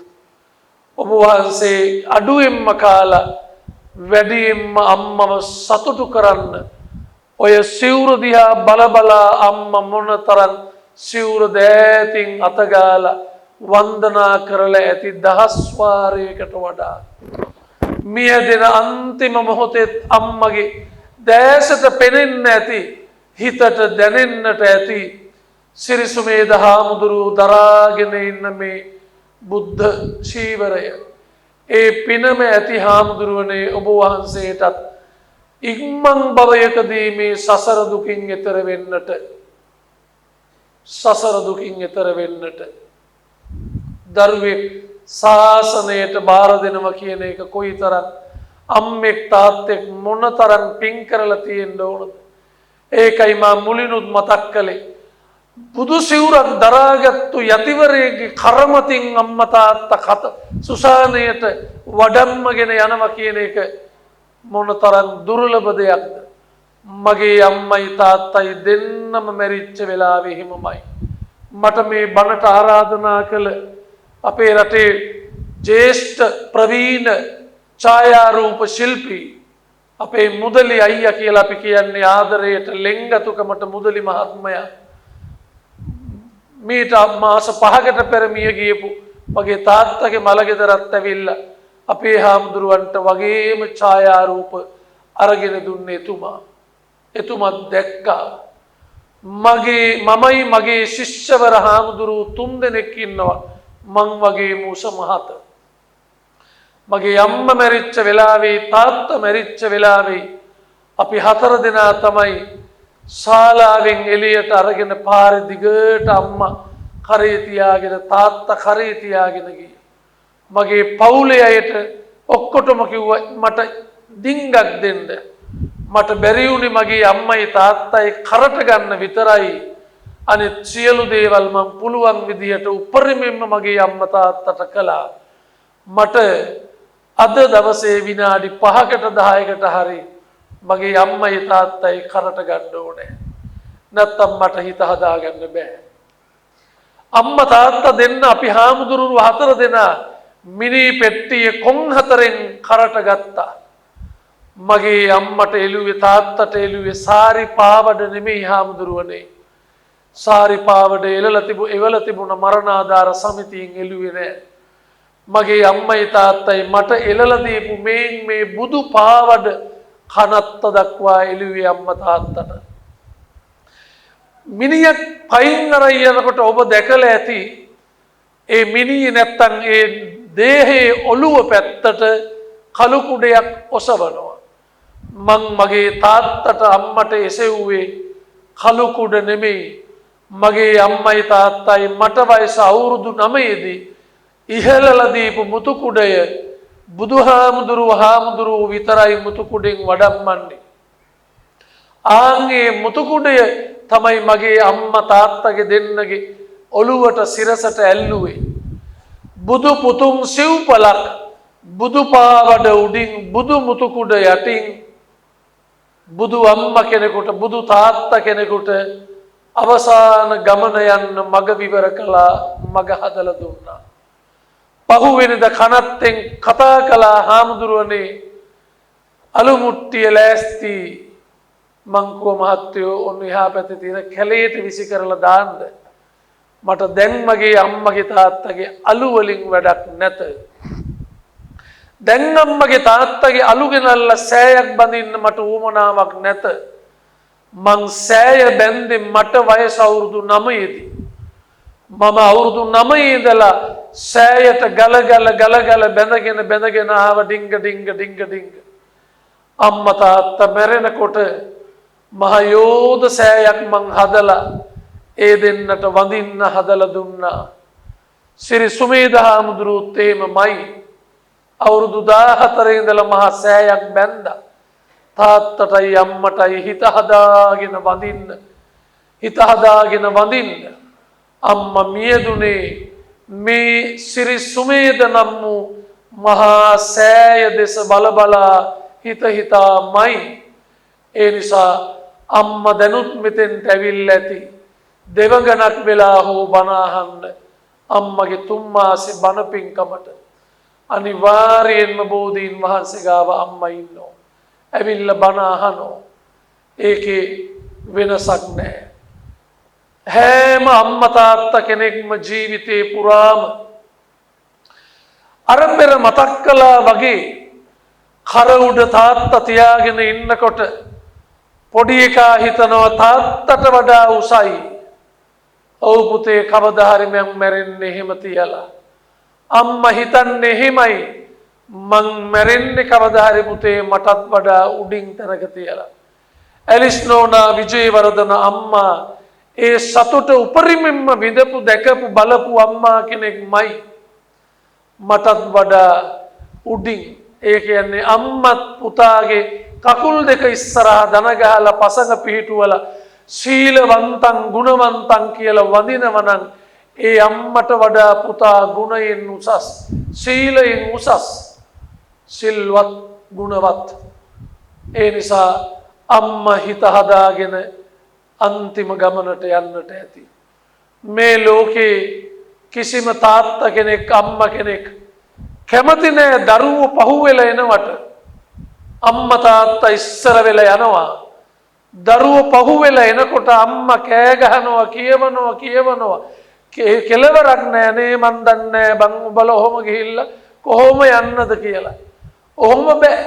ඔබ වහන්සේ අඩුවෙන්ම කාලා වැඩියෙන්ම අම්මව සතුටු කරන්න ඔය සිවුරු දිහා බලබලා අම්මා මොනතරම් සිවුරු දෑතින් අතගාලා වන්දනා කරලා ඇති දහස් වාරයකට වඩා මිය දෙන අන්තිම මොහොතේ අම්මගේ දැසට පෙනෙන්න ඇති හිතට දැනෙන්නට ඇති සිරිසුමේද හාමුදුරුවෝ දරාගෙන ඉන්න මේ බුද්ධ චීවරය. ඒ පිනම ඇති හාමුදුරුවනේ ඔබ වහන්සේටත් ඉක්මන් භවයකදී මේ සසර දුකින් එතර වෙන්නට දරුවෙක් ශාසනයට බාර දෙනවා කියන එක කොයිතරම් අම්මෙක් තාත්තෙක් මොනතරම් පින් කරලා තියෙන්න ඕනද. ඒකයි මා මුලිනුත් මතක් කළේ බුදු සිවුරක් දරාගත්තු යතිවරයෙක්ගේ කර්මතින් අම්මා තාත්තා සුසානයට වඩම්මගෙන යනවා කියන එක මොනතරම් දුර්ලභ දෙයක්ද. මගේ අම්මයි තාත්තයි දෙන්නම මැරිච්ච වෙලාවේ හිමමයි මට මේ බණට ආරාධනා කළ අපේ රටේ ජ්‍යෙෂ්ඨ ප්‍රවීණ ඡායාරූප ශිල්පී අපේ මුදලි අයියා කියලා අපි කියන්නේ ආදරයට ලෙන්ගතුකමට මුදලි මහත්මයා මීට මාස 5කට පෙර මිය ගියපු මගේ තාත්තගේ මලගෙදරත් ඇවිල්ලා අපේ හාමුදුරුවන්ට වගේම ඡායාරූප අරගෙන දුන්නේ එතුමා දැක්කා මමයි මගේ ශිෂ්‍යවර හාමුදුරුවෝ 3 දෙනෙක් ඉන්නවා මං වගේ මූස මහත මගේ අම්මා මැරිච්ච වෙලාවේ තාත්තා මැරිච්ච වෙලාවේ අපි 4 දෙනා තමයි ශාලාවෙන් එළියට අරගෙන පාරේ දිගට අම්මා කරේ තියාගෙන තාත්තා කරේ තියාගෙන ගියේ. මගේ පවුලේ අයට ඔක්කොටම කිව්වා මට ඩිංගක් දෙන්න. මට බැරි වුණේ මගේ අම්මයි තාත්තයි කරට ගන්න විතරයි. අනිත් සියලු දේවල් මම පුළුවන් විදිහට උපරිමයෙන්ම මගේ අම්මා තාත්තට කළා. මට අද දවසේ විනාඩි 5කට 10කට හරි මගේ අම්මයි තාත්තයි කරට ගන්න ඕනේ. නැත්තම් මට හිත හදාගන්න බෑ. අම්මා තාත්තා දෙන්න අපි හාමුදුරුවෝ 4 දෙනා මිනි පෙට්ටියේ කොන් 4න් කරට ගත්තා. මගේ අම්මට එළුවේ තාත්තට එළුවේ සාරි පාවඩ නෙමෙයි හාමුදුරුවනේ. සාරි පාවඩ එවල තිබුණ මරණාධාර සමිතියෙන් එළුවේ නෑ. මගේ අම්මයි තාත්තයි මට එළලා දීපු මේ බුදු පාවඩ කනත්ත දක්වා එළුවේ අම්මා තාත්තට. මිනිහෙක් පයින් අරන් යනකොට ඔබ දැකලා ඇති ඒ මිනිහ නැත්තම් ඒ දේහේ ඔළුව පැත්තට කළු කුඩයක් ඔසවනවා. මං මගේ තාත්තට අම්මට එසෙව්වේ කළු කුඩ නෙමෙයි. මගේ අම්මයි තාත්තයි මට වයස අවුරුදු 9ේදී ඉහළලා දීපු මුතු කුඩය බුදුහාමුදුරුවෝ විතරයි මුතු කුඩෙන් වඩම්මන්නේ. ආන්ගේ මුතු කුඩය තමයි මගේ අම්මා තාත්තගේ දෙන්නගේ ඔළුවට සිරසට ඇල්ලුවේ. බුදු පුතුන් සිව්පලක් බුදු පාවඩ උඩින් බුදු මුතු කුඩ යටින් බුදු අම්මා කෙනෙකුට බුදු තාත්තා කෙනෙකුට අවසාන ගමන යන්න මග විවර කළා මග හදලා දුන්නා. පහුවෙනිද කනත්තෙන් කතා කළා හාමුදුරුවනේ අලු මුට්ටිය ලෑස්ති මං කෝ මහත්තයෝ ඔන්න එහා පැත්තේ තියෙන කැලේට විසි කරලා දාන්න. මට දැන් මගේ අම්මගේ තාත්තගේ අලු වලින් වැඩක් නැත. දැන් අම්මගේ තාත්තගේ අලු ගෙනල්ලා සෑයක් බඳින්න මට උවමනාවක් නැත. මං සෑය බැන්දේ මට වයස අවුරුදු 9ේදී. මම අවුරුදු 9 ඉඳලා සෑයට ගල බැඳගෙන ආව ඩිංග. අම්මා තාත්තා මැරෙනකොට මහ යෝධ සෑයක් මං හදලා ඒ දෙන්නට වඳින්න හදලා දුන්නා. සිරි සුමේද හාමුදුරුවෝත් එහෙමමයි. අවුරුදු 14 ඉඳලා මහ සෑයක් බැන්දා. තාත්තටයි අම්මටයි හිත හදාගෙන වඳින්න. අම්මා මියදුනේ මේ සිරි සුමේද නම් වූ මහා සෑය දෙස බලබලා හිතාමයි. ඒ නිසා අම්මා දැනුත් මෙතෙන්ට ඇවිල්ලා ඇති. දෙවගණක් වෙලා හෝ බණ අහන්න අම්මගේ තුන් මාසේ බණ පින්කමට අනිවාර්යයෙන්ම බෝධීන් වහන්සේ ගාව අම්මා ඉන්නවා. ඇවිල්ලා බණ අහනවා. ඒකේ වෙනසක් නැහැ. හැම අම්මා තාත්තා කෙනෙක්ම ජීවිතේ පුරාම අර පෙර මතක් කළා වගේ කර උඩ තාත්තා තියාගෙන ඉන්නකොට පොඩි එකා හිතනවා තාත්තට වඩා උසයි. ඔව් පුතේ කවදා හරි මම මැරෙන්නේ එහෙම තියලා. අම්මා හිතන්නේ එහෙමයි. මං මැරෙන්නේ කවදා හරි පුතේ මටත් වඩා උඩින් තැනක තියලා. ඇලිස් නෝනා විජේවර්ධන අම්මා ඒ සතුට උපරිමෙන්ම විඳපු දැකපු බලපු අම්මා කෙනෙක්මයි. මටත් වඩා උඩින්. ඒ කියන්නේ අම්මත් පුතාගේ කකුල් දෙක ඉස්සරහා දන ගහලා පසඟ පිහිටුවලා සීලවන්තං ගුණවන්තං කියලා වඳිනවා නම් ඒ අම්මට වඩා පුතා ගුණයෙන් උසස්, සීලයෙන් උසස්, සිල්වත් ගුණවත්. ඒ නිසා අම්මා හිත හදාගෙන අන්තිම ගමනට යන්නට ඇති. මේ ලෝකේ කිසිම තාත්තා කෙනෙක් අම්මා කෙනෙක් කැමති නෑ දරුවෝ පහුවෙලා එනවට. අම්මා තාත්තා ඉස්සර වෙලා යනවා. දරුවෝ පහුවෙලා එනකොට අම්මා කෑ ගහනවා කියවනවා. කෙලවරක් නෑ නේ මන් දන්නේ නෑ බං උඹලා ඔහොම ගිහිල්ලා කොහොම යන්නද කියලා. ඔහොම බෑ.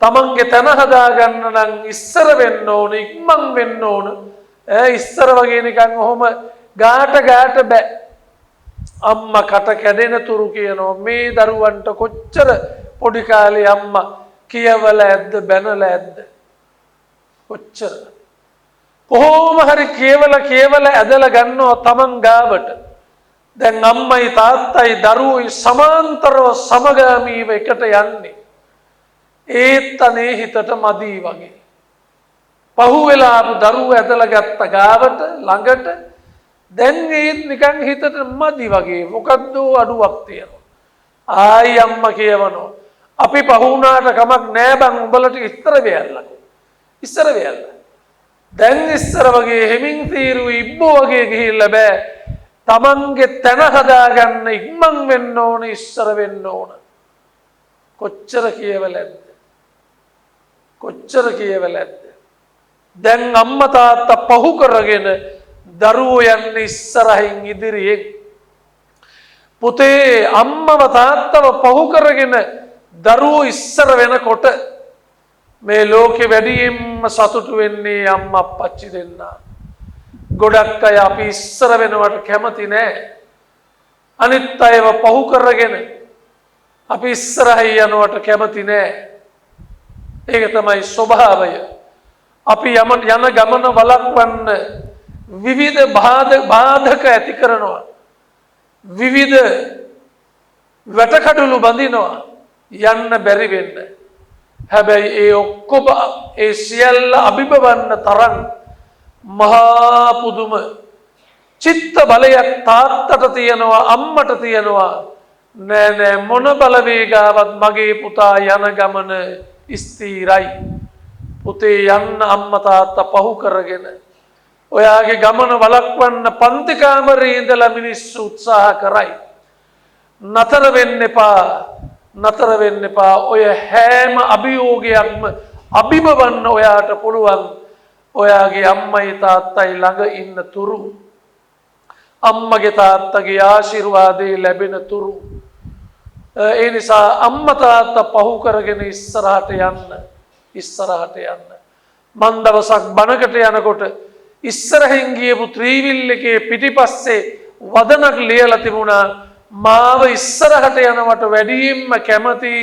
තමන්ගේ තන හදාගන්න නම් ඉස්සර වෙන්න ඕන, ඉක්මන් වෙන්න ඕන. ඉස්සර වගේ නිකන් ඔහොම ගාට බෑ. අම්මා කට කැඩෙන තුරු කියනවා මේ දරුවන්ට කොච්චර පොඩි කාලේ අම්මා කියවලා ඇද්ද බැනලා ඇද්ද කොච්චර. කොහොම හරි කියවලා ඇදලා ගන්නවා තමන් ගාවට. දැන් අම්මයි තාත්තයි දරුවෝයි සමාන්තරව සමගාමීව එකට යන්නේ. ඒත් අනේ හිතට මදි වගේ. පහුවෙලා ආපු දරුවෝ ඇදලා ගත්ත ගාවට ළඟට දැන් ඒත් නිකන් හිතට මදි වගේ මොකද්ද අඩුවක් තියෙනවා. ආයි අම්මා කියවනවා අපි පහුණාට කමක් නෑ බං උඹලට ඉස්සර වෙයල්ලා. දැන් ඉස්සර වගේ හෙමින් තීරු ඉබ්බෝ වගේ ගිහිල්ලා බෑ. තමන්ගේ තන හදාගන්න ඉක්මන් වෙන්න ඕන, ඉස්සර වෙන්න ඕන. කොච්චර කියවලද? දැන් අම්මා තාත්තා පහු කරගෙන දරුවෝ යන්නේ ඉස්සරහින් ඉදිරියෙන්. පුතේ අම්මව තාත්තව පහු කරගෙන දරුවෝ ඉස්සර වෙනකොට මේ ලෝකෙ වැඩියෙන්ම සතුටු වෙන්නේ අම්මා අප්පච්චි දෙන්නා. ගොඩක් අය අපි ඉස්සර වෙනවට කැමති නෑ. අනිත් අයව පහු කරගෙන අපි ඉස්සරහින් යනවට කැමති නෑ. ඒක තමයි ස්වභාවය. අපි යන ගමන වළක්වන්න විවිධ බාධක ඇති කරනවා. විවිධ වැටකඩලු බඳිනවා යන්න බැරි වෙන්න. හැබැයි ඒ ඔක්කොම ඒ සියල්ල අභිබවන්න තරම් මහා පුදුම චිත්ත බලයක් තාත්තට තියෙනවා අම්මට තියෙනවා. නෑ මොන බලවේගාවක් මගේ පුතා යන ගමන ස්ථිරයි. පුතේ යන්න අම්මා තාත්තා පහු කරගෙන ඔයාගේ ගමන වළක්වන්න පන්ති කාමරේ ඉඳලා මිනිස්සු උත්සාහ කරයි. නතර වෙන්න එපා. ඔය හැම අභියෝගයක්ම අභිබවන්න ඔයාට පුළුවන්. ඔයාගේ අම්මයි තාත්තයි ළඟ ඉන්න තුරු අම්මගේ තාත්තගේ ආශිර්වාදේ ලැබෙන තුරු ඒ නිසා අම්මා තාත්තා පහු කරගෙන ඉස්සරහට යන්න මන් දවසක් බණකට යනකොට ඉස්සරහින් ගියපු ත්‍රිවිල් එකේ පිටිපස්සේ වදනක් ලියලා තිබුණා මාව ඉස්සරහට යනවට වැඩියෙන්ම කැමති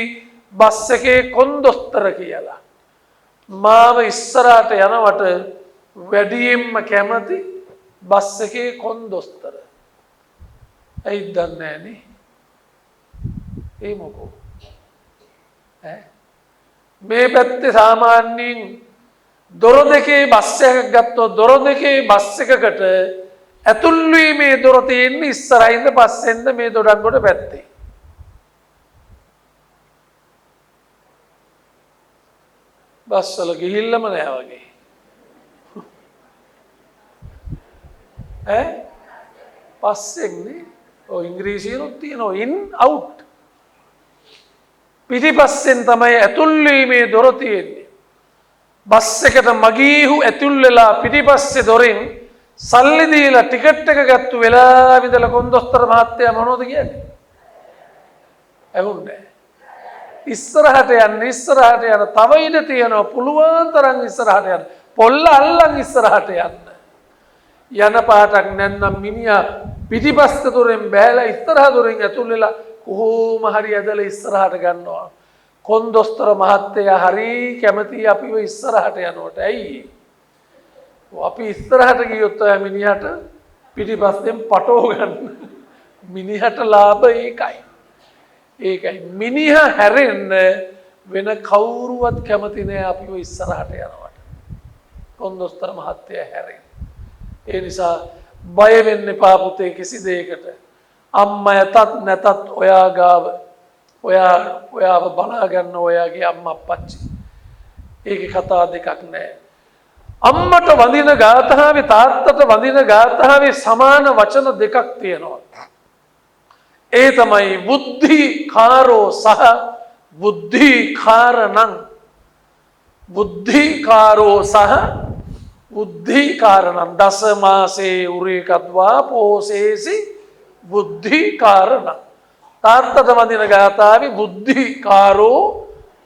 බස් එකේ කොන්දොස්තර කියලා. මාව ඉස්සරහට යනවට වැඩියෙන්ම කැමති බස් එකේ කොන්දොස්තර. ඇයි දන්නේ නැනේ? ඒ මොකෝ? මේ පැත්තේ සාමාන්‍යයෙන් දොර දෙකේ බස් එකක් ගත්තොත් දොර දෙකේ බස් එකකට ඇතුල් වීමේ දොර තියෙන්නේ ඉස්සරහින්ද පස්සෙන්ද මේ දොඩංගොඩ පැත්තේ. බස් වල ගිහිල්ලම නෑ වගේ. පස්සෙන්නේ ඔය ඉංග්‍රීසියෙන්ත් තියෙනවා in out. පිටිපස්සෙන් තමයි ඇතුල් වීමේ දොර තියෙන්නේ. බස් එකට මගීහු ඇතුල් වෙලා පිටිපස්සේ දොරෙන් සල්ලි දීලා ටිකට් එක ගත්ත වෙලාව ඉඳලා කොන්දොස්තර මහත්තයා මොනවද කියන්නේ? ඇහුන්නේ. ඉස්සරහට යන්න තව ඉඩ තියෙනවා පුළුවන් තරම් ඉස්සරහට යන්න. පොල්ල අල්ලන් ඉස්සරහට යන්න. යන පාටක් නැත්නම් මිනිහා පිටිපස්ස දොරෙන් බෑලා ඉස්සරහ දොරෙන් ඇතුල් වෙලා කොහොම හරි ඇදලා ඉස්සරහට ගන්නවා. කොන්දොස්තර මහත්තයා හරි කැමති අපිව ඉස්සරහට යනකොට. ඇයි? අපි ඉස්සරහට ගියොත් අය මිනිහට පිටිපස්සෙන් පටෝ ගන්න. මිනිහට ලාභ ඒකයි. මිනිහා හැරෙන්න වෙන කවුරුවත් කැමති නෑ අපිව ඉස්සරහට යනවට. කොන්දොස්තර මහත්තයා හැරෙන්න. ඒ නිසා බය වෙන්න එපා පුතේ කිසි දෙයකට. අම්මා ඇතත් නැතත් ඔයා ගාව ඔයාව බලා ගන්න ඔයාගේ අම්මා අප්පච්චි. ඒකේ කතා දෙකක් නෑ. අම්මට වඳින ගාථාවේ තාත්තට වඳින ගාථාවේ සමාන වචන දෙකක් තියෙනවා. ඒ තමයි බුද්ධිකාරෝ සහ බුද්ධිකාරණං. බුද්ධිකාරෝ සහ බුද්ධිකාරණං දස මාසේ උරේකත්වා පෝසේසි බුද්ධිකාරණං. තාත්තට වඳින ගාථාවේ බුද්ධිකාරෝ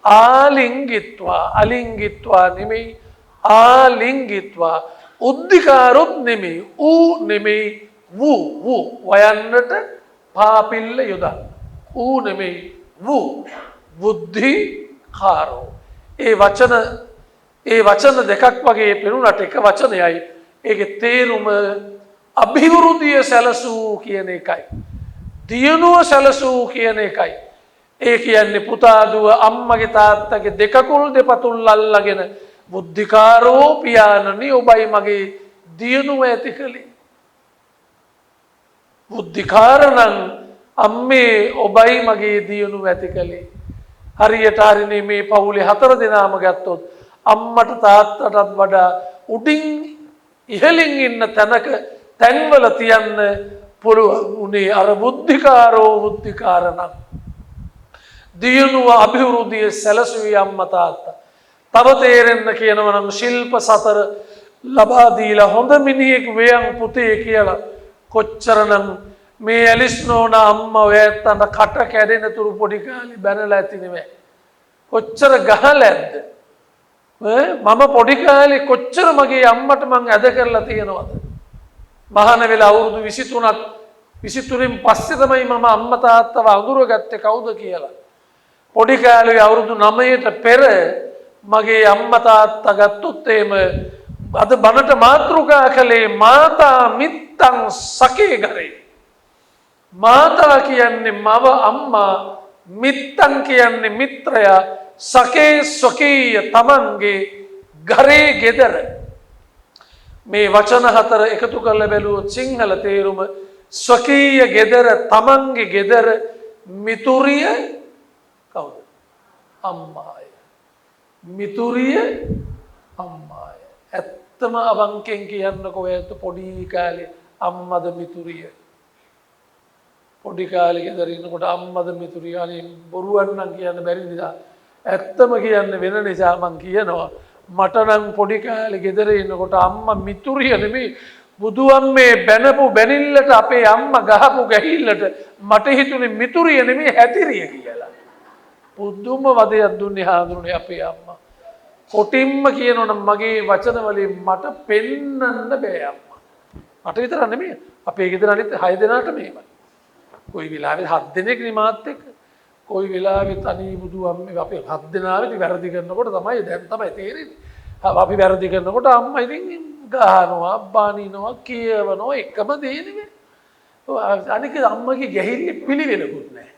අලිංගිත්වා නෙමෙයි ආලිංගිත්වා උද්ධිකාරොත් නෙමෙයි ඌ නෙමෙයි වූ වයන්නට පාපිල්ල යොදා ඌ නෙමෙයි වූ බුද්ධිකාරෝ. ඒ වචන දෙකක් වගේ පෙනුනට එක වචනයයි. ඒකේ තේරුම අභිවෘද්ධිය සැලසූ කියන එකයි. දියුණුව සැලසූ කියන එකයි. ඒ කියන්නේ පුතා දුව අම්මගේ තාත්තගේ දෙකකුල් දෙපතුල් අල්ලගෙන බුද්ධිකාරෝ පියාණනි ඔබයි මගේ දියුණුව ඇති කළේ. බුද්ධිකාරණං අම්මේ ඔබයි මගේ දියුණුව ඇති කළේ. හරියට හරිනේ මේ පවුලේ 4 දෙනාම ගත්තොත් අම්මට තාත්තටත් වඩා උඩින් ඉහළින් ඉන්න තැන්වල තියන්න පුළුවන් උනේ අර බුද්ධිකාරණං. දියුණුව අභිවෘද්ධිය සැලසුවේ අම්මා තාත්තා. තව තේරෙන්න කියනවා නම් ශිල්ප 4 ලබා දීලා හොඳ මිනිහෙක් වෙයන් පුතේ කියලා කොච්චරනම් මේ ඇලිස් නෝන අම්මා ඔයත්තන්ට කට කැඩෙන තුරු පොඩි කාලේ බැනලා ඇති නෙමෙයි. කොච්චර ගහලැද්ද? මම පොඩි කාලේ කොච්චර මගේ අම්මට මං ඇද කරලා තියෙනවද? මහාන වෙලා අවුරුදු 23න් පස්සේ තමයි මම අම්මා තාත්තව අඳුරගත්තේ කවුද කියලා. පොඩි කාලේ අවුරුදු 9ට පෙර මගේ අම්මා තාත්තා ගත්තොත් එහෙම අද බණට මාතෘකා කළේ මාතා මිත්තං සකේ ගරේ. මාතා කියන්නේ මව අම්මා, මිත්තං කියන්නේ මිත්‍රයා, සකේ ස්වකීය තමන්ගේ ගරේ ගෙදර. මේ වචන 4 එකතු කරලා බැලුවොත් සිංහල තේරුම ස්වකීය ගෙදර, තමන්ගේ ගෙදර, මිතුරිය කවුද? අම්මාය. මිතුරිය අම්මාය. ඇත්තම අවංකෙන් කියන්නකෝ ඔයත් පොඩි කාලේ අම්මද මිතුරිය. පොඩි කාලේ ගෙදර ඉන්නකොට අම්මද මිතුරිය අනේ බොරුවක් නම් කියන්න බැරි නිසා ඇත්තම කියන්න වෙන නිසා මං කියනවා මට නම් පොඩි කාලේ ගෙදර ඉන්නකොට අම්මා මිතුරිය නෙමෙයි බුදුන් බැනපු බැනිල්ලට අපේ අම්මා ගහපු ගැහිල්ලට මට හිතුනේ මිතුරිය නෙමෙයි හැතිරිය කියලා. පුදුම වදයක් දුන්නේ හාඳුනේ අපේ අම්මා. කොටින්ම කියනවනම් මගේ වචන වලින් මට පෙන්නන්න බෑ අම්මා. මට විතර නෙමෙයි. අපේ ගෙදර අනිත් 6 දෙනාට මේමයි. කොයි වෙලාවෙ 7 දෙනෙක් නිමාත් එක්ක. කොයි වෙලාවෙ තනි බුදු අම්මේ අපි 7 දෙනාවෙදි වැරදි කරනකොට තමයි දැන් තමයි තේරෙන්නේ. අපි වැරදි කරනකොට අම්මා ඉතින් ගහනවා, බනිනවා, කියවනවා එකම දේ නෙමෙයි. අනික අම්මගේ ගැහිල්ල පිළිවෙලකුත් නැහැ.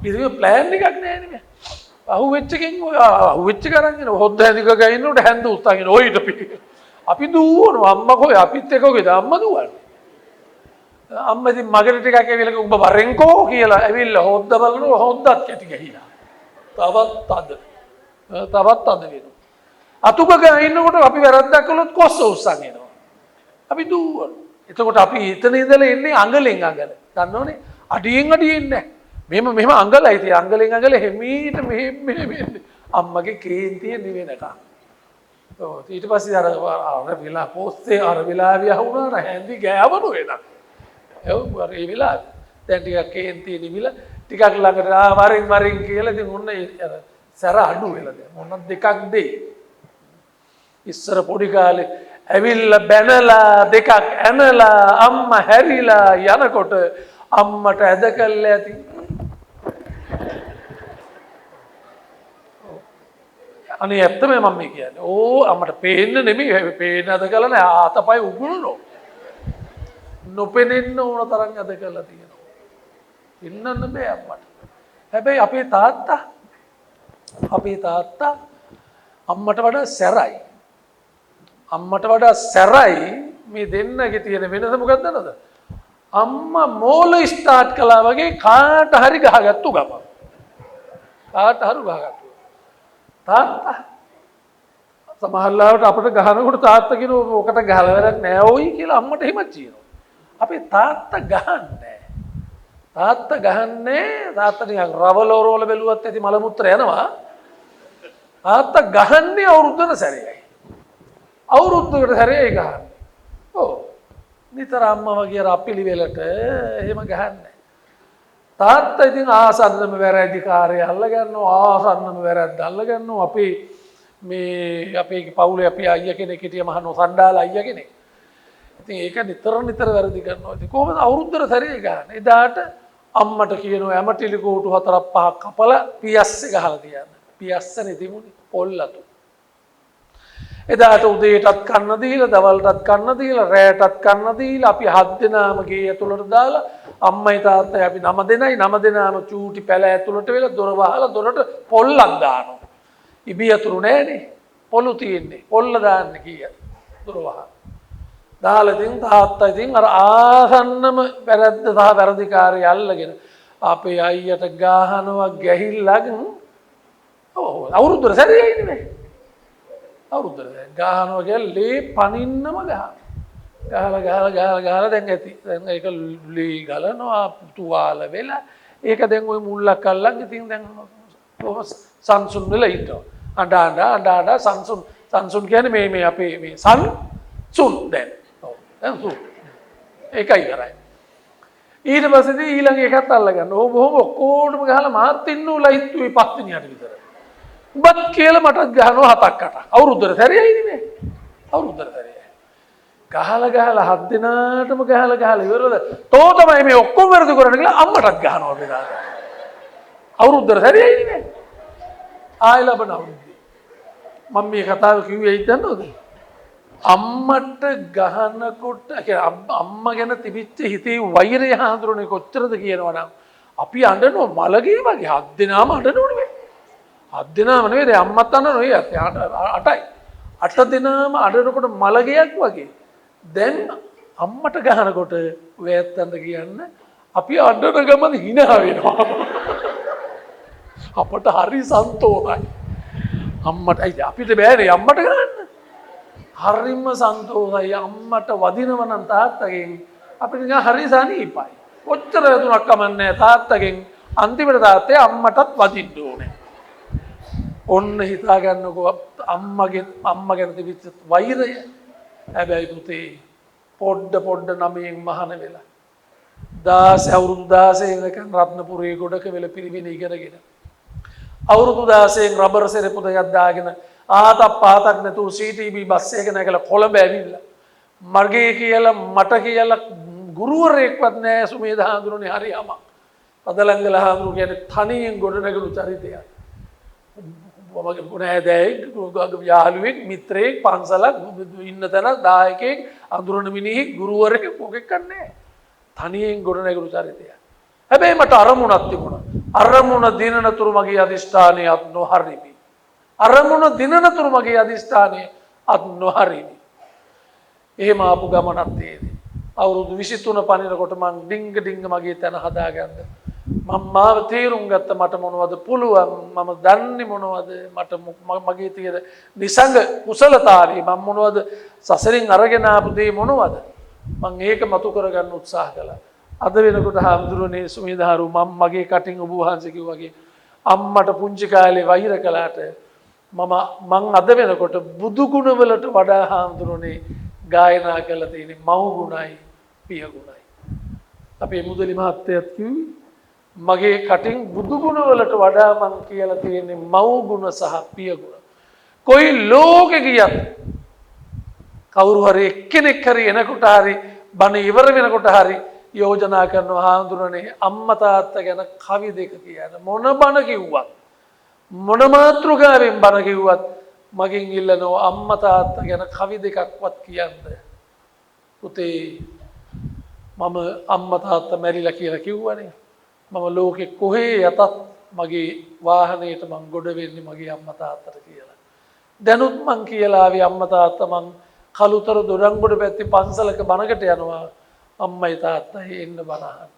ඉතින් ප්ලෑන් එකක් නැහැ නෙමෙයි. අහුවෙච්ච එකෙන් අහුවෙච්ච කරන්නේ හොද්ද හැදික ගිනනකොට හැන්ද උස්සගෙන ඔයිට අපි දුවනවා අම්මා කොයි අපිත් එක්ක කොයිද අම්මා දුවන්නේ. අම්මා ඉතින් මගට ටිකක් ඇවිල්ලා උඹ වරෙන්කෝ කියලා ඇවිල්ලා හොද්ද බලනවා හොද්දත් කැටි ගහිලා. තවත් අද වෙනවා. අතුක ගහිනකොට අපි වැරද්දක් කළොත් කොස්ස උස්සන් එනවා. අපි දුවනවා. එතකොට අපි එතන ඉඳලා එන්නේ අඟලෙන් අඟල. දන්නවනේ? අඩියෙන් අඩියෙන් නෑ. මෙහෙම අඟලයි ඉතින් අඟලෙන් අඟල හැමීට මෙහෙම අම්මගේ කේන්තිය නිවෙනකම්. ඔව් ඊට පස්සේ අර වෙලා පොස්සේ අර වෙලාවිය වුණා නැහැන්දි ගෑවනු වෙනවා. ඔව් අර ඒ වෙලාව දැන් ටිකක් කේන්තිය නිවිලා ටිකක් ළඟට වරින් කියලා ඉතින් ඔන්න අර සැර අඩු වෙලා දැන් මොන දෙකක් දෙයි. ඉස්සර පොඩි කාලේ ඇවිල්ලා බැනලා දෙකක් ඇනලා අම්මා හැරිලා යනකොට අම්මට ඇද කළා ඇති. අනේ ඇත්තම මම කියන්නේ. ඕ අම්මට පේන්න නෙමෙයි පේන්න ඇද කළා නෑ ආතපය උගුරුනෝ. නොපෙනෙන්න ඕන තරම් ඇද කළා තියෙනවා. ඉන්නන්න බෑ අම්මට. හැබැයි අපේ තාත්තා අම්මට වඩා සැරයි. අම්මට වඩා සැරයි මේ දෙන්නගේ තියෙන වෙනස මොකක්ද දන්නවද? අම්මා මෝල ස්ටාර්ට් කළා වගේ කාට හරි ගහගත්තු ගමන්. තාත්තා සමහරවිට අපිට ගහනකොට තාත්තා කියන ඔකට ගහලා වැඩක් නෑ ඕයි කියලා අම්මට එහෙමත් කියනවා. අපේ තාත්තා ගහන්නේ. තාත්තා නිකන් රවලෝරවල බැලුවත් ඇති මල මුත්‍ර යනවා. තාත්තා ගහන්නේ අවුරුද්දකට සැරේයි. අවුරුද්දකට සැරේයි ගහන්නේ. ඔව්. නිතර අම්මා වගේ අපිලිවෙලට එහෙම ගහන්නේ. තාත්තා ඉතින් ආසන්නම වැරදි කාර්යය අල්ල ගන්නවා ආසන්නම වැරද්ද අල්ල ගන්නවා අපේ පවුලේ අපි අයියා කෙනෙක් හිටිය මහා නොසණ්ඩාල අයියා කෙනෙක්. ඉතින් ඒක නිතර වැරදි කරනවා. ඉතින් කොහොමද අවුරුද්දට සැරේ ගහන්නේ? එදාට අම්මට කියනවා ඇමටිලි කෝටු 4-5ක් කපලා පියස්සේ ගහලා තියන්න. පියස්සනේ තිබුණේ පොල්ලතු. එදාට උදේටත් කන්න දීලා දවල්ටත් කන්න දීලා රැයටත් කන්න දීලා අපි 7 දෙනාම ගේ ඇතුළට දාලා අම්මයි තාත්තයි අපි 9 දෙනාම චූටි පැල ඇතුළට වෙලා දොර වහලා දොරට පොල්ලක් දානවා. ඉබි අතුරු නෑනේ. පොළු තියෙන්නේ. පොල්ල දාන්න කීයද? දොර වහලා. දාලා ඉතින් තාත්තා ඉතින් අර ආසන්නම වැරද්ද සහ වැරදිකාරය අල්ලගෙන අපේ අයියට ගහනවා ගැහිල්ලකින් අවුරුද්දට සැරේයි නේ. අවුරුද්දට ගහනවා කියලා ලේ පනින්නම ගහලා දැන් ඇති. දැන් ඒක ලී ගලනවා තුවාල වෙලා ඒක දැන් ওই මුල්ලක් අල්ලන් ඉතින් දැන් සංසුන් වෙලා ඉන්නවා. අඬ සංසුන් කියන්නේ මේ අපේ මේ සංසුන් දැන්. ඔව් දැන් සුන්. ඒකයි කරන්නේ. ඊට පස්සේ ඊළඟ එකත් අල්ලගන්න. ඔහොම ඔක්කොටම ගහලා මාත් ඉන්නෝලා හිටුවේ 5 දිනකට විතර. උඹත් කියලා මටත් ගහනවා 7ක් 8ක්. අවුරුද්දට සැරේයි නේ. අවුරුද්දට සැරේයි. ගහලා 7 දිනාටම ගහලා ඉවරද? තෝ තමයි මේ ඔක්කොම වැරදි කරන්නේ කියලා අම්මටත් ගහනවා බෙදාට. අවුරුද්දට සැරේයි නේ. ආයෙ ලබන අවුරුද්දේ. මම මේ කතාව කිව්වේ හිතන්නවද? අම්මට ගහනකොට අම්මා ගැන තිබිච්ච හිතේ වෛරය හඳුරන්නේ කොච්චරද කියනවනම් අපි අඬනවා මලගේ වගේ 7 දෙනාම අඬනෝනේ. 7 දෙනාම නෙවෙයි අම්මත් අඬනවා ඒ 8යි. 8 දෙනාම අඬනකොට මලගයක් වගේ. දැන් අම්මට ගහනකොට ඔයත්තන්ට කියන්න අපි අඬන ගමන් hina වෙනවා. අපට හරි සන්තෝෂයි. අම්මටයි අපිට බෑනේ අම්මට ගහන්න. හරිම සන්තෝෂයි අම්මට වදිනව නම් තාත්තගෙන් අපිට නිකන් හරි සනීපයි. කොච්චර වැදුනක් කමන්නේ තාත්තගෙන් අන්තිමට තාත්තේ අම්මටත් වදින්න ඕනේ. ඔන්න හිතා ගන්නකෝ අම්මා ගැන තිබිච්ච වෛරය. හැබැයි පුතේ පොඩ්ඩ නමයෙන් මහාන වෙලා 16 අවුරුදු 16 වෙනකන් රත්නපුරේ ගොඩක වෙල පිරිවෙන ඉගෙනගෙන අවුරුදු 16න් රබර් සෙරපු දෙකක් දාගෙන ආතක් පාතක් නැතුව CTB බස් එක නැගලා කොළඹ ඇවිල්ලා මර්ගේ කියලා මට කියලා ගුරුවරයෙක්වත් නැහැ සුමේද හාමුදුරනේ හරි යම පදලංගල හාමුදුරු කියන්නේ තනියෙන් ගොඩ නැගලු චරිතයක් මගේ ගුණෑදෑයෙක් යාළුවෙක් මිත්‍රයෙක් පන්සලක් ඉන්න තැනක් දායකයෙක් අඳුරන මිනිහෙක් ගුරුවරයෙක් මොකෙක් නැහැ තනියෙන් ගොඩ නැගලු චරිතයක් හැබැයි මට අරමුණක් තිබුණා අරමුණ දිනනතුරු මගේ අදිෂ්ඨානය අත් නොහරිමි අරමුණ දිනනතුරු මගේ අදිෂ්ඨානය අත් නොහරිමි එහෙම ආපු ගමනක් තියෙන්නේ අවුරුදු 23 පනිනකොට මං ඩිංග මගේ තැන හදාගන්න මම මාව තීරුම් ගත්ත මට මොනවද පුළුවන් මම දන්නේ මොනවද මට මගේ තියෙන නිසංග කුසලතාවී මම මොනවද සසරින් අරගෙන ආපු දේ මොනවද මම ඒක මතු කරගන්න උත්සාහ කළා අද වෙනකොට හාමුදුරනේ සුමේධාරු මම මගේ කටින් ඔබ වහන්සේ කිව්වාගේ අම්මට පුංචි කාලේ වෛර කළාට මම අද වෙනකොට බුදු ගුණ වලට වඩා හාමුදුරනේ ගායනා කළ තියෙන්නේ මව් ගුණයි පිය ගුණයි අපේ මුදලි මහත්තයත් කිව්වේ මගේ කටින් බුදු ගුණ වලට වඩා මං කියලා තියෙන්නේ මව් ගුණ සහ පිය ගුණ කොයි ලෝකෙ ගියත් කවුරු හරි එක්කෙනෙක් හරි එනකොට හරි බණ ඉවර වෙනකොට හරි යෝජනා කරනවා හාමුදුරනේ අම්මා තාත්තා ගැන කවි දෙක කියන මොන බණ කිව්වත් මොන මාතෘකාවෙන් බණ කිව්වත් මගෙන් ඉල්ලනවා අම්මා තාත්තා ගැන කවි දෙකක්වත් කියන්න පුතේ මම අම්මා තාත්තා මැරිලා කියලා කිව්වනේ මම ලෝකෙ කොහේ යතත් මගේ වාහනේට මං ගොඩ වෙන්නේ මගේ අම්මා තාත්තට කියලා දැනුත් මං කියලා ආවේ අම්මා තාත්තා මං කලුතර දොඩංගොඩ පැත්තේ පන්සලක බණකට යනවා අම්මයි තාත්තයි එන්න බණහන්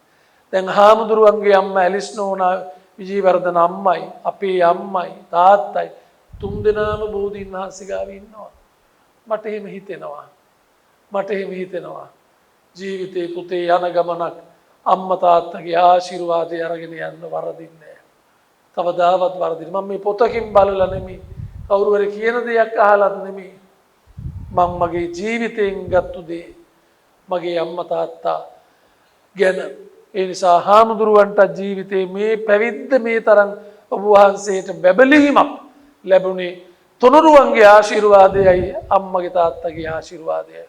දැන් හාමුදුරුවන්ගේ අම්මා ඇලිස් නෝනා විජේවර්ධන අම්මයි අපේ අම්මයි තාත්තයි තුන් දෙනාම බෝධීන් වහන්සේ ගාව ඉන්නවා මට එහෙම හිතෙනවා ජීවිතේ පුතේ යන ගමනක් අම්මා තාත්තගේ ආශිර්වාදය අරගෙන යන්න වරදින්නේ නැහැ කවදාවත් වරදින්නේ මම මේ පොතකින් බලලා නෙමෙයි කවුරු හරි කියන දෙයක් අහලත් නෙමෙයි මම මගේ ජීවිතයෙන් ගත්තු දේ මගේ අම්මා තාත්තා ගැන ඒ නිසා හාමුදුරුවන්ට ජීවිතේ මේ පැවිද්ද මේ තරම් ඔබ වහන්සේට බැබලීමක් ලැබුණේ තුනුරුවන්ගේ ආශිර්වාදයයි අම්මගේ තාත්තගේ ආශිර්වාදයයි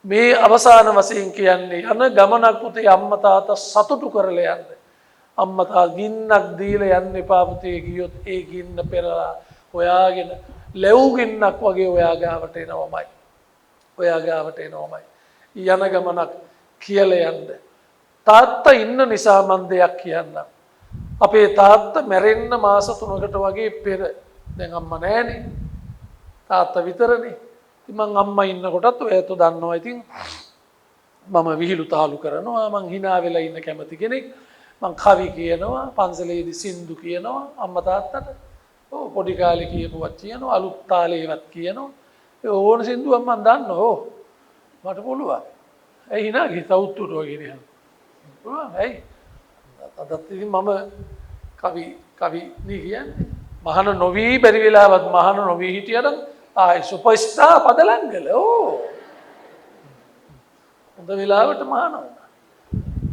මේ අවසාන වශයෙන් කියන්නේ යන ගමනක් පුතේ අම්මා තාත්තා සතුටු කරලා යන්න අම්මා තාත්තා ගින්නක් දීලා යන්න එපා පුතේ ගියොත් ඒ ගින්න පෙරලා හොයාගෙන ලැබු ගින්නක් වගේ ඔයා ගාවට එනවමයි යන ගමනක් කියලා යන්න තාත්තා ඉන්න නිසා මම දෙයක් කියන්නම් අපේ තාත්තා මැරෙන්න මාස 3කට වගේ පෙර දැන් අම්මා නැහනේ තාත්තා විතරනේ ඉතින් මං අම්මා ඉන්නකොටත් ඔයත් දන්නවා ඉතින් මම විහිළු තාලු කරනවා මං hina වෙලා ඉන්න කැමති කෙනෙක් මං කවි කියනවා පන්සලේදී සින්දු කියනවා අම්මා තාත්තට පොඩි කාලේ කියපුවත් කියනවා අලුත් තාලේවත් කියනවා ඒ ඕන සින්දුවක් මං දන්නවා මට පුළුවන් ඇයි hina ගිහ සවුත්තුට වගේ නේ පුළුවන් ඇයි අදත් ඉතින් මම කවි නේ කියන්නේ මහාන නොවි බැරි වෙලාවත් මහාන නොවි හිටියනම් ආයි සුපර්ස්ටාර් පදලංගල හොඳ වෙලාවට මහාන වුණා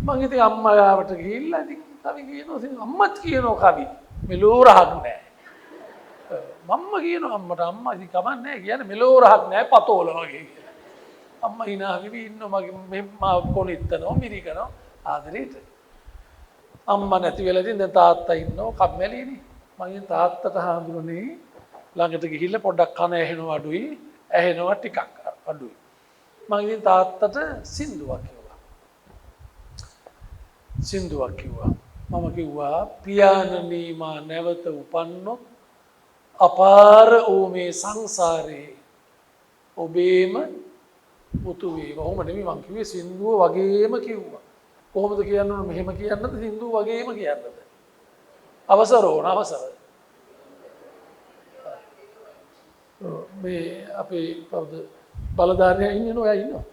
මං ඉතින් අම්මා ගාවට ගිහිල්ලා ඉතින් කවි කියනවා ඉතින් අම්මත් කියනවා කවි මෙලෝ රහක් නැහැ මම්ම කියනවා අම්මට අම්මා ඉතින් කමක් නැහැ කියන්නේ මෙලෝ රහක් නැහැ පතෝල වගේ කියලා අම්මා hina වෙවි ඉන්නවා මගේ මාව කොනිටනවා මිරිකනවා ආදරේට අම්මා නැති වෙලා ඉතින් දැන් තාත්තා ඉන්නවා කම්මැලිනේ මගෙන් තාත්තට හාමුදුරනේ ළඟට ගිහිල්ලා පොඩ්ඩක් කන ඇහෙනවා අඩුයි ඇහෙනවා ටිකක් අඩුයි මම ඉතින් තාත්තට සින්දුවක් කිව්වා මම කිව්වා පියාණනි මා නැවත උපන්නොත් අපාර වූ මේ සංසාරේ ඔබේම පුතු වේවා. ඔහොම නෙමෙයි මං කිව්වේ සින්දුව වගේම කිව්වා. කොහොමද කියන්න ඕන මෙහෙම කියන්නද සින්දුව වගේම කියන්නද? අවසර ඕන අවසර. මේ අපේ කවුද බලධාරියා ඉන්නේ ඔයා ඉන්නවා.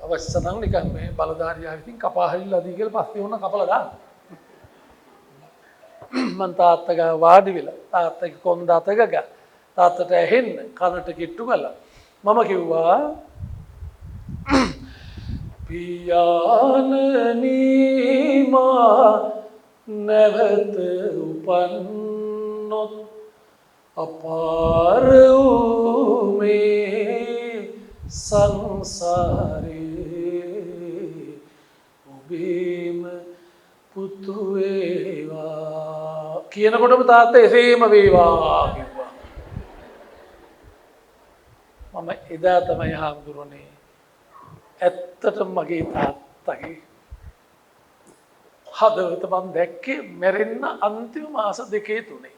අවශ්‍ය නම් නිකන් මේ බලධාරියා ඉතින් කපා හැලිලා දී කියලා පස්සේ ඕන කපලා දාන්න. මං තාත්තගේ වාඩි වෙලා තාත්තගේ කොන්ද අතගග තාත්තට ඇහෙන්න කනට කිට්ටු කළා මම කිව්වා පියාණනි මා නැවත උපන්නොත් අපාර වූ මේ සංසාරේ ඔබේම පුතු වේවා කියනකොටම තාත්තා එසේම වේවා කිව්වා. මම එදා තමයි හාමුදුරනේ ඇත්තටම මගේ තාත්තගේ හදවත මම දැක්කේ මැරෙන්න අන්තිම මාස 2 3.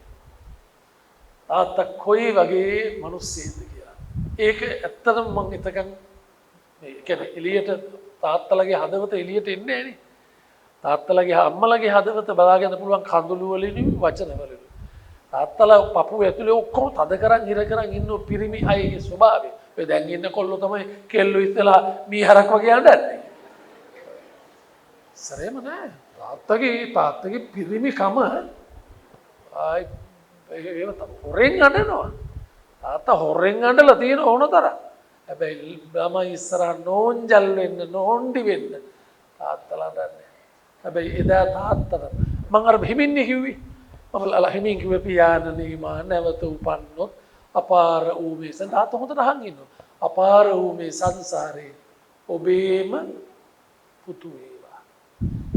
තාත්තා කොයි වගේ මිනිස්සෙක්ද කියලා. ඒක ඇත්තටම මම එතකන් මේ කියන්නේ එළියට තාත්තලගේ හදවත එළියට එන්නේ නැහැ නේ. තාත්තලගේ අම්මලගේ හදවත බලාගන්න පුළුවන් කඳුළු වලින් වචන වලින්. තාත්තලා පපුව ඇතුලේ ඔක්කොම තද කරන් හිර කරන් ඉන්න පිරිමි අයගේ ස්වභාවය. ඔය දැන් ඉන්න කොල්ලෝ තමයි කෙල්ලෝ ඉස්සලා මීහරක් වගේ යන්නේ. සරේම නෑ. තාත්තගේ පිරිමි කම ආයි ඒව හොරෙන් අඬනවා. තාත්තා හොරෙන් අඬලා තියෙන ඕන තරම්. හැබැයි ළමයි ඉස්සරහ නෝන්ජල් වෙන්න නෝන්ඩි වෙන්න තාත්තලා දන්නේ. හැබැයි එදා තාත්තට මම අර හිමින්නේ කිව්වේ. මම හිමින් කිව්වේ පියාණනි මා නැවත උපන්නොත් අපාර වූ මේ තාත්තා හොඳට අහන් ඉන්නවා. අපාර වූ මේ සංසාරේ ඔබේම පුතු වේවා.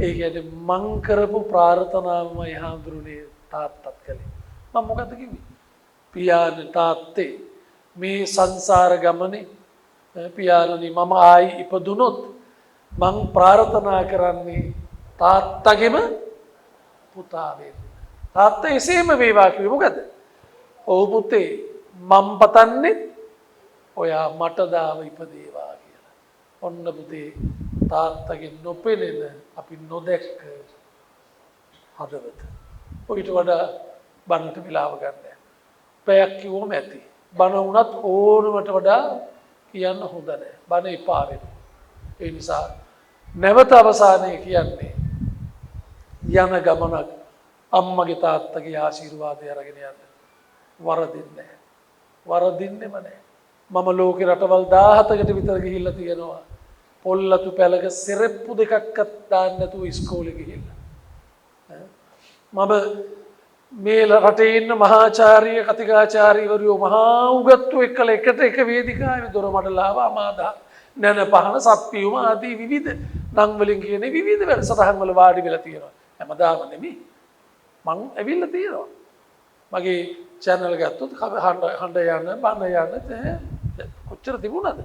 ඒ කියන්නේ මං කරපු ප්‍රාර්ථනාවමයි හාමුදුරනේ තාත්තත් කළේ. මම මොකද කිව්වේ? පියාණන් තාත්තේ මේ සංසාර ගමනේ පියාණනි මම ආයි ඉපදුනොත් මං ප්‍රාර්ථනා කරන්නේ තාත්තගෙම පුතා වෙන්න. තාත්තා එසේම වේවා කිව්වේ මොකද? ඔව් පුතේ මම පතන්නේ ඔයා මට දාව ඉපදේවා කියලා. ඔන්න පුතේ තාත්තගේ නොපෙනෙන අපි නොදැක්ක හදවත. ඔයිට වඩා බණට වෙලාව ගන්න. පැයක් කිව්වම ඇති. බණ වුණත් ඕනකට වඩා කියන්න හොඳ නැහැ. බණ එපා වෙනවා. ඒ නිසා නැවත අවසානයේ කියන්නේ යන ගමනක් අම්මගේ තාත්තගේ ආශිර්වාදය අරගෙන යන්න. වරදින්නේ නැහැ. වරදින්නෙම නැහැ. මම ලෝකේ රටවල් 17කට විතර ගිහිල්ලා තියෙනවා. පොල්ලතු පැලක සෙරෙප්පු දෙකක්වත් දාන්න නැතුව ඉස්කෝලේ ගිහිල්ලා. මම මේ රටේ ඉන්න මහාචාර්ය කතිකාචාර්යවරු මහා උගත්තු එක්කලා එකට එක වේදිකාවේ දොරමඩලාව අමාදා නැන පහන සප්පියුම ආදී විවිධ නම් වලින් කියන විවිධ වැඩසටහන් වල වාඩි වෙලා තියෙනවා. හැමදාම නෙමෙයි. මං ඇවිල්ලා තියෙනවා. මගේ channel ගත්තොත් හඬ යන බණ යන කොච්චර තිබුණාද?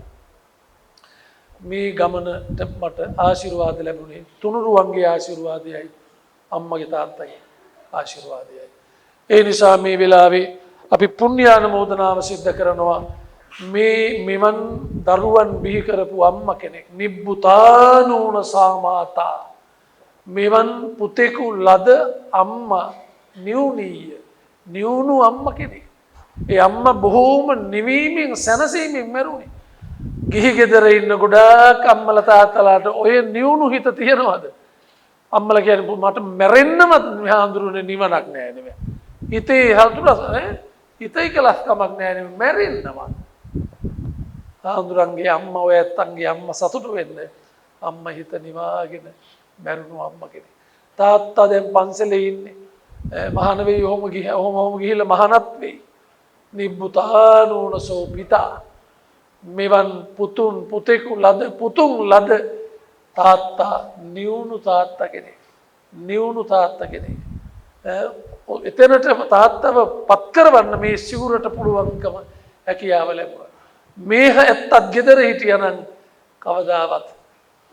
මේ ගමනට මට ආශිර්වාද ලැබුණේ තුනුරුවන්ගේ ආශිර්වාදයයි අම්මගේ තාත්තගේ ආශිර්වාදයයි. ඒ නිසා මේ වෙලාවේ අපි පුණ්‍යානුමෝදනාව සිද්ධ කරනවා මේ මෙවන් දරුවන් බිහි කරපු අම්ම කෙනෙක් නිබ්බුතානූන සාමාතා මෙවන් පුතෙකු ලද අම්මා නිවුණීය නිවුණු අම්ම කෙනෙක්. ඒ අම්මා බොහෝම නිවීමෙන් සැනසීමෙන් මැරුණේ. ගිහි ගෙදර ඉන්න ගොඩාක් අම්මලා තාත්තලාට ඔය නිවුණු හිත තියනවද? අම්මලා කියන්නේ මට මැරෙන්නවත් හාඳුරුනේ නිවනක් නෑ නෙමෙයි. හිතේ හතුරස් හිතේ කලස්කමක් නෑ නෙමෙයි මැරෙන්නවා. හාඳුරන්ගේ අම්මා ඔය ඇත්තන්ගේ අම්මා සතුටු වෙන්න අම්මා හිත නිවාගෙන මැරුණු අම්මා කෙනෙක්. තාත්තා දැන් පන්සලේ ඉන්නේ. මහාන වෙයි ඔහොම ගිහිල්ලා මහානත් වෙයි. නිබ්බුතානූනසෝ පිතා මෙවන් පුතෙකු ලද පුතුන් ලද තාත්තා නිවුණු තාත්තා කෙනෙක්. නිවුණු තාත්තා කෙනෙක්. එතනට තාත්තව පත් කරවන්න මේ සිවුරට පුළුවන්කම හැකියාව ලැබුණා. මේහ ඇත්තත් ගෙදර හිටියනම් කවදාවත්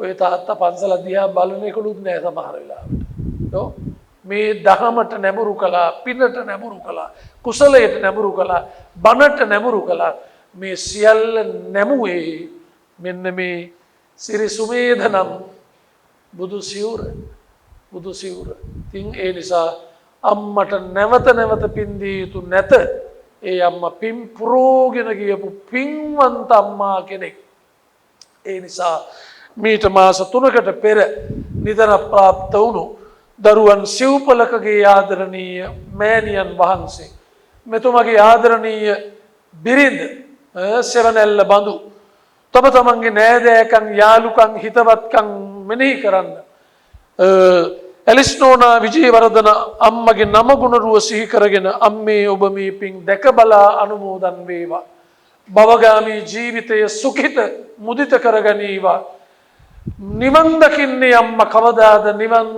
ඔය තාත්තා පන්සල දිහා බලන එකලුත් නෑ සමහර වෙලාවට. මේ දහමට නැඹුරු කළා, පිනට නැඹුරු කළා, කුසලයට නැඹුරු කළා, බණට නැඹුරු කළා. මේ සියල්ල නැමුවේ මෙන්න මේ සිරි සුමේධ නම් බුදු සිවුර. ඉතින් ඒ නිසා අම්මට නැවත නැවත පින් දිය යුතු නැත. ඒ අම්මා පින් පුරෝගෙන ගියපු පින්වන්ත අම්මා කෙනෙක්. ඒ නිසා මීට මාස 3කට පෙර නිදන ප්‍රාප්ත වුණු දරුවන් සිව්පලකගේ ආදරණීය මෑණියන් වහන්සේ මෙතුමගේ ආදරණීය බිරිඳ සෙවණැල්ල බඳු තම තමන්ගේ නෑදෑකම් යාළුකම් හිතවත්කම් මෙනෙහි කරන්න. ඇලිස්නෝනා විජේවර්ධන අම්මගේ නම ගුණරුව සිහි කරගෙන අම්මේ ඔබ මේ පින් දැක බලා අනුමෝදන් වේවා. භවගාමී ජීවිතය සුඛිත මුදිත කරගනීවා. නිවන් දකින්නේ අම්මා කවදාද නිවන්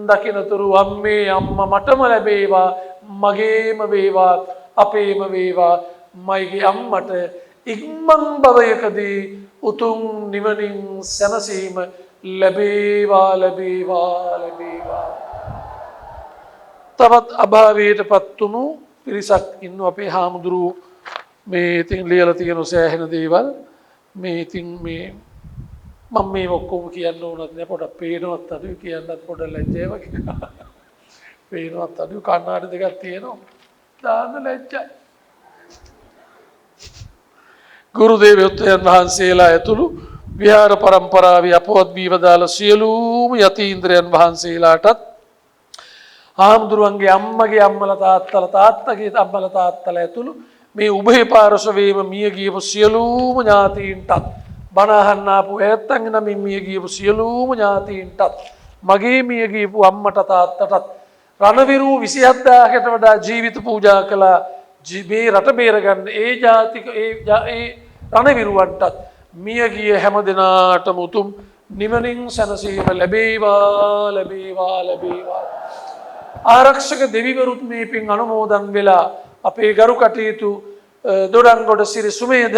දකිනතුරු අම්මේ අම්මා මටම ලැබේවා මගේම වේවා අපේම වේවා මයිගේ අම්මට ඉක්මන් භවයකදී උතුම් නිවනින් සැනසීම ලැබේවා ලැබේවා ලැබේවා. තවත් අභාවයටපත් වුණු පිරිසක් ඉන්නවා අපේ හාමුදුරුවෝ මේ ඉතින් ලියලා තියෙන සෑහෙන දේවල් මේ ඉතින් මේ මම මේ ඔක්කොම කියන්න ඕනත් නෑ පොඩක් පේනවත් අඩුයි කියන්නත් පොඩ ලැජ්ජයි වගේ. පේනවත් අඩුයි කන්නාඩි දෙකක් තියෙනවා. දාන්න ලැජ්ජයි. ගුරු දේවයන් වහන්සේලා ඇතුළු විහාර පරම්පරාවේ අපවත් වී වදාළ සියලුම යතීන්ද්‍රයන් වහන්සේලාටත් හාමුදුරුවන්ගේ අම්මගේ අම්මලා තාත්තලා තාත්තගේ අම්මලා තාත්තලා ඇතුළු මේ උභය පාර්ශවයේම මිය ගියපු සියලුම ඥාතීන්ටත් බණ අහන්න ආපු ඇත්තන්ගේ නමින් මිය ගියපු සියලුම ඥාතීන්ටත් මගේ මිය ගියපු අම්මට තාත්තටත් රණවිරු 27000කට වඩා ජීවිත පූජා කළා මේ රට බේරගන්න ඒ ජාතික ඒ රණවිරුවන්ටත් මිය ගිය හැම දිනාටම උතුම් නිවනින් සැනසීම ලැබේවා ලැබේවා ලැබේවා. ආරක්ෂක දෙවිවරුත් මේ පින් අනුමෝදන් වෙලා අපේ ගරු කටයුතු දොඩන්ගොඩ සිරි සුමේද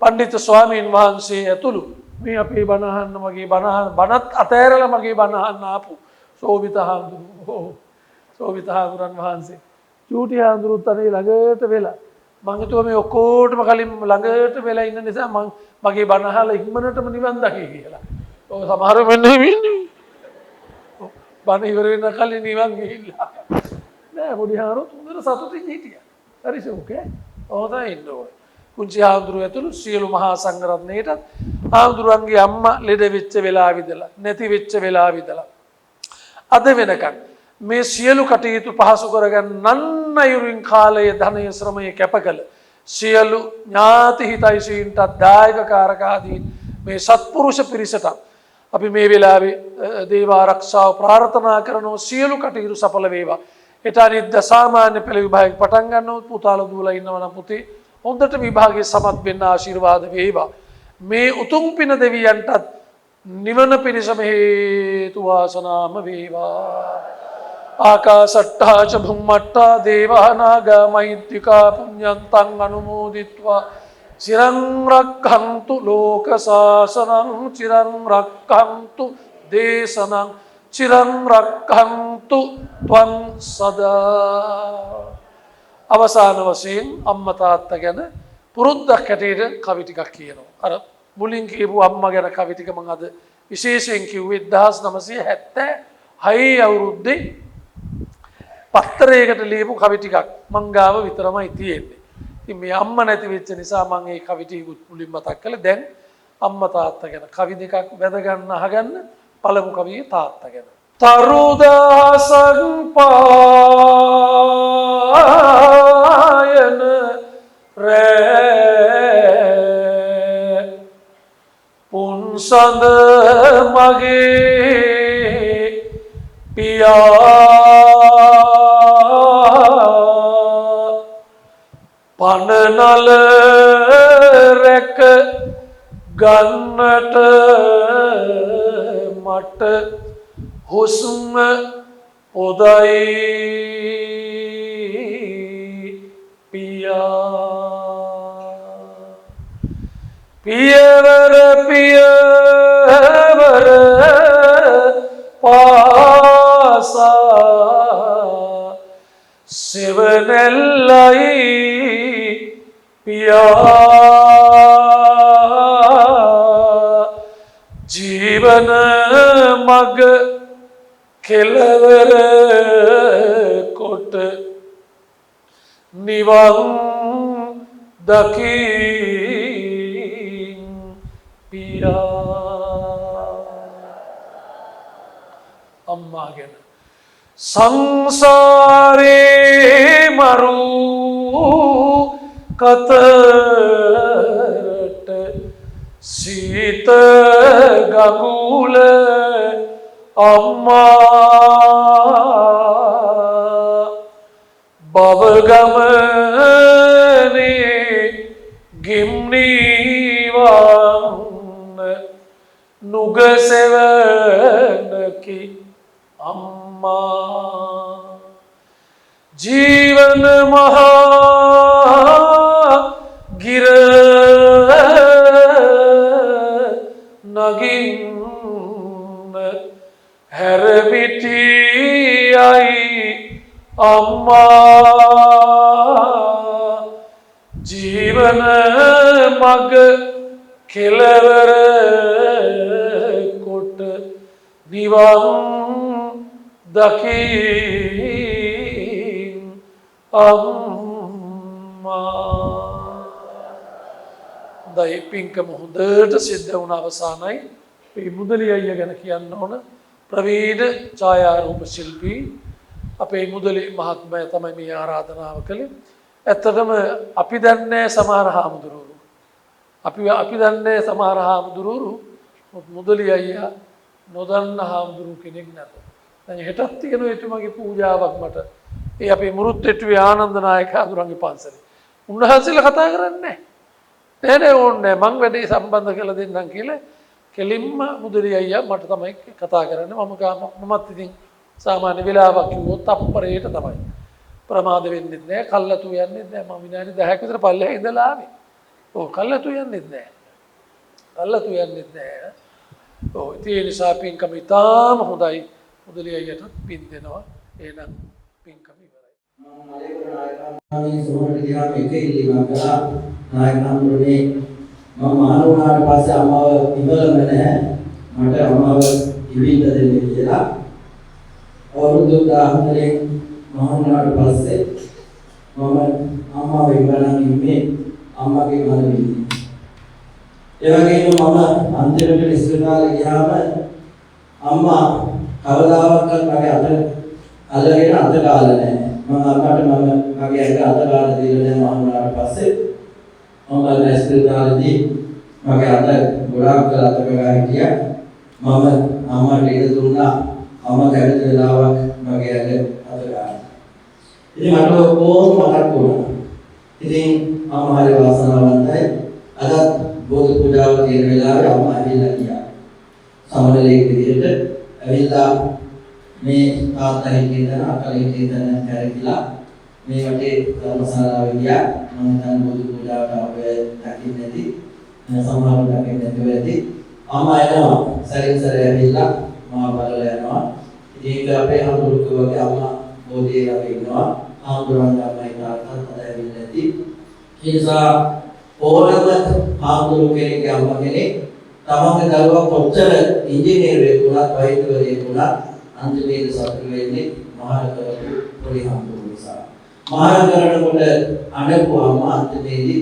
පණ්ඩිත ස්වාමීන් වහන්සේ ඇතුළු මේ අපේ බණ අහන්න මගේ බණත් අතෑරලා මගේ බණ අහන්න ආපු සෝවිත හාමුදුරන් වහන්සේ චූටි හාමුදුරුවොත් අනේ ළඟට වෙලා මම හිතුවා මේ ඔක්කොටම කලින් ළඟට වෙලා ඉන්න නිසා මම මගේ බණ අහලා ඉක්මනටම නිවන් දකි කියලා. ඔය සමහර වෙන්නේ ඉන්නේ. බණ ඉවර වෙන කලින් නිවන් ගිහිල්ලා. නෑ පොඩි හාමුදුරුවෝ හොඳට සතුටින් හිටියා. හරි ඕකේ. ඕතන ඉන්න ඕනේ. කුංචි හාමුදුරුවෝ ඇතුළු සියලු මහා සංඝරත්නයටත් හාමුදුරුවන්ගේ අම්මා ලෙඩ වෙච්ච වෙලාව ඉඳලා නැති වෙච්ච වෙලාව ඉඳලා අද වෙනකන් මේ සියලු කටයුතු පහසු කරගන්න නන්නයුරින් කාලය ධනය ශ්‍රමය කැපකල සියලු ඥාති හිතයිසීන්ටත් දායක කාරකාදීන් මේ සත්පුරුෂ පිරිසට අපි මේ වෙලාවේ දේව ආරක්ෂාව ප්‍රාර්ථනා කරනවා සියලු කටයුතු සඵල වේවා. හෙට අනිද්දා සාමාන්‍ය පෙළ විභාගය පටන් ගන්නවා. පුතාලා දුවලා ඉන්නවා නම් පුතේ හොඳට විභාගයේ සමත් වෙන්න ආශිර්වාද වේවා. මේ උතුම් පින දෙවියන්ටත් නිවන පිණිසම හේතු වාසනාම වේවා. ආකාසට්ටා ච භුම්මට්ටා දේවා නාග මහිත්‍තිකා පුඤ්ඤන්තං අනුමෝදිත්වා චිරං රක්ඛන්තු ලෝක සාසනං චිරං රක්ඛන්තු දේශනං චිරං රක්ඛන්තු ත්වං සදා. අවසාන වශයෙන් අම්මා තාත්තා ගැන පුරුද්දක් හැටියට කවි ටිකක් කියනවා. අර මුලින් කියපු අම්මා ගැන කවි ටික මම අද විශේෂයෙන් කිව්වේ 1976 අවුරුද්දේ පත්තරයකට ලියපු කවි ටිකක් මං ගාව විතරමයි තියෙන්නේ. ඉතින් මේ අම්මා නැති වෙච්ච නිසා මම මේ කවි ටික මුලින් මතක් කළා. දැන් අම්මා තාත්තා ගැන කවි දෙකක් වැද ගන්න අහගන්න. පළමු කවියේ තාත්තා ගැන. තරුදහසක් පායන රෑ පුන්සඳ මගේ පියා පනනල රැක ගන්නට මට හුස්ම හොදයි පියා පියවර පියවර පාසා සෙවණැල්ලයි පියා ජීවන මග කෙලවර කොට නිවන් දකින් පියා. අම්මා ගැන සංසාරේ මරු කත සීත ගගුල අම්මා බවගමනේ ගිම්නීවන්න නුගසෙවනකි අම්මා ජීවන මහා ගිර නගින්න හැරමිටියයි අම්මා ජීවන මග කෙලවර කොට නිවන් දකින් අම්මා දයි පින්කම හොඳට සිද්ධ වුණ අවසානයි මේ මුදලි අයියා ගැන කියන්න ඕන ප්‍රවීණ ඡායාරූප ශිල්පී අපේ මුදලි මහත්මයා තමයි මේ ආරාධනාව කළේ. ඇත්තටම අපි දන්නේ සමහර හාමුදුරුවෝ අපි දන්නේ සමහර හාමුදුරුවෝ මුදලි අයියා නොදන්න හාමුදුරුවෝ කෙනෙක් නැත. දැන් හෙටත් තියෙනවා එතුමාගේ පූජාවක් මට. ඒ අපේ මුරුත්තේට්ටුවේ ආනන්ද නායක හාමුදුරන්ගේ පන්සලේ. උන්වහන්සේලා කතා කරන්නේ නැහැ ඕනේ මං වැඩේ සම්බන්ධ කරලා දෙන්නම් කියලා කෙලින්ම මුදලි අයියා මට තමයි කතා කරන්නේ. මමත් ඉතින් සාමාන්‍ය වෙලාවක් කිව්වොත් තප්පරයට තමයි. ප්‍රමාද වෙන්නේ නැහැ, කල්ලාතු යන්නේ නැහැ. මම විනාඩි 10ක විතර පල්ලෙහා ඉඳලා ආවේ. ඔව් කල්ලාතු යන්නේ නැහැ. කල්ලාතු යන්නේ නැහැ. ඔව් ඒ නිසා පින්කම ඉතාම හොඳයි. මුදලි අයියට පින් දෙනවා. එහෙනම් පින්කම ඉවරයි. මම මලේකර නායකයන්ගේ සෝමට ගියාම එක ඉල්ලීමක් කළා. නායකයන්ගේ මම ආනෝනාට පස්සේ අම්මව ඉවලම නැහැ. මට අම්මව ඉවිල්ල දෙන්න කියලා. අවුරුදු 14 මහානාට පස්සේ මම අම්මව ඉවලන් ඉන්නේ අම්මගේ මනවිදී. ඒ වගේම මම අන්තිමට ඉස්පිරිතාලේ ගියාම අම්මා කවදාවත් මගේ අත අල්ලගෙන අත ගාලා නැහැ. මම අම්මට මගේ ඇඟ අත ගාලා දීලා නැහැ මහානාට පස්සේ. මම ඉස්පිරිතාලේදී මගේ අත ගොඩාක් කල් අත ගා හිටියා. මම අම්මට ඉඩ දුන්නා. අම්මා කැමති වෙලාවක් මගේ ඇඟ අත ගන්න. ඉතින් මට කොහොම මතක් වුණා. ඉතින් අම්මා හරි වාසනාවන්තයි. අද බෝධි පූජාව තියෙන වෙලාවේ අම්මා ඇවිල්ලා ගියා. සමනලෙක් විදිහට ඇවිල්ලා මේ තාත්තා හිටියන අකලේ හිටියන හැරකිලා මේ වටේ ධර්මශාලාවේ ගියා. මම හිතන්නේ බෝධි පූජාවට අපේ දකින්න ඇති. සමහරව දකින්න නැතුව ඇති. අම්මා එනවා සරින් සර ඇවිල්ලා මා බලලා යනවා. ඉතින් අපේ හඳුරුක වගේ අම්මා බෝධියේ ළඟ ඉන්නවා. හාමුදුරන් ගමයි තාත්තත් ඇවිල්ලා ඇති. ඒ නිසා ඕනම හාමුදුරු කෙනෙක්ගේ අම්මා කෙනෙක් තමන්ගේ දරුවා කොච්චර ඉංජිනේරුවෙක් වුණත් වෛද්‍යවරයෙක් වුණත් අන්තිමේදී සතුටු වෙන්නේ මහාන කරපු පොඩි හාමුදුරු නිසා. මහාන කරනකොට අඬපු අම්මා අන්තිමේදී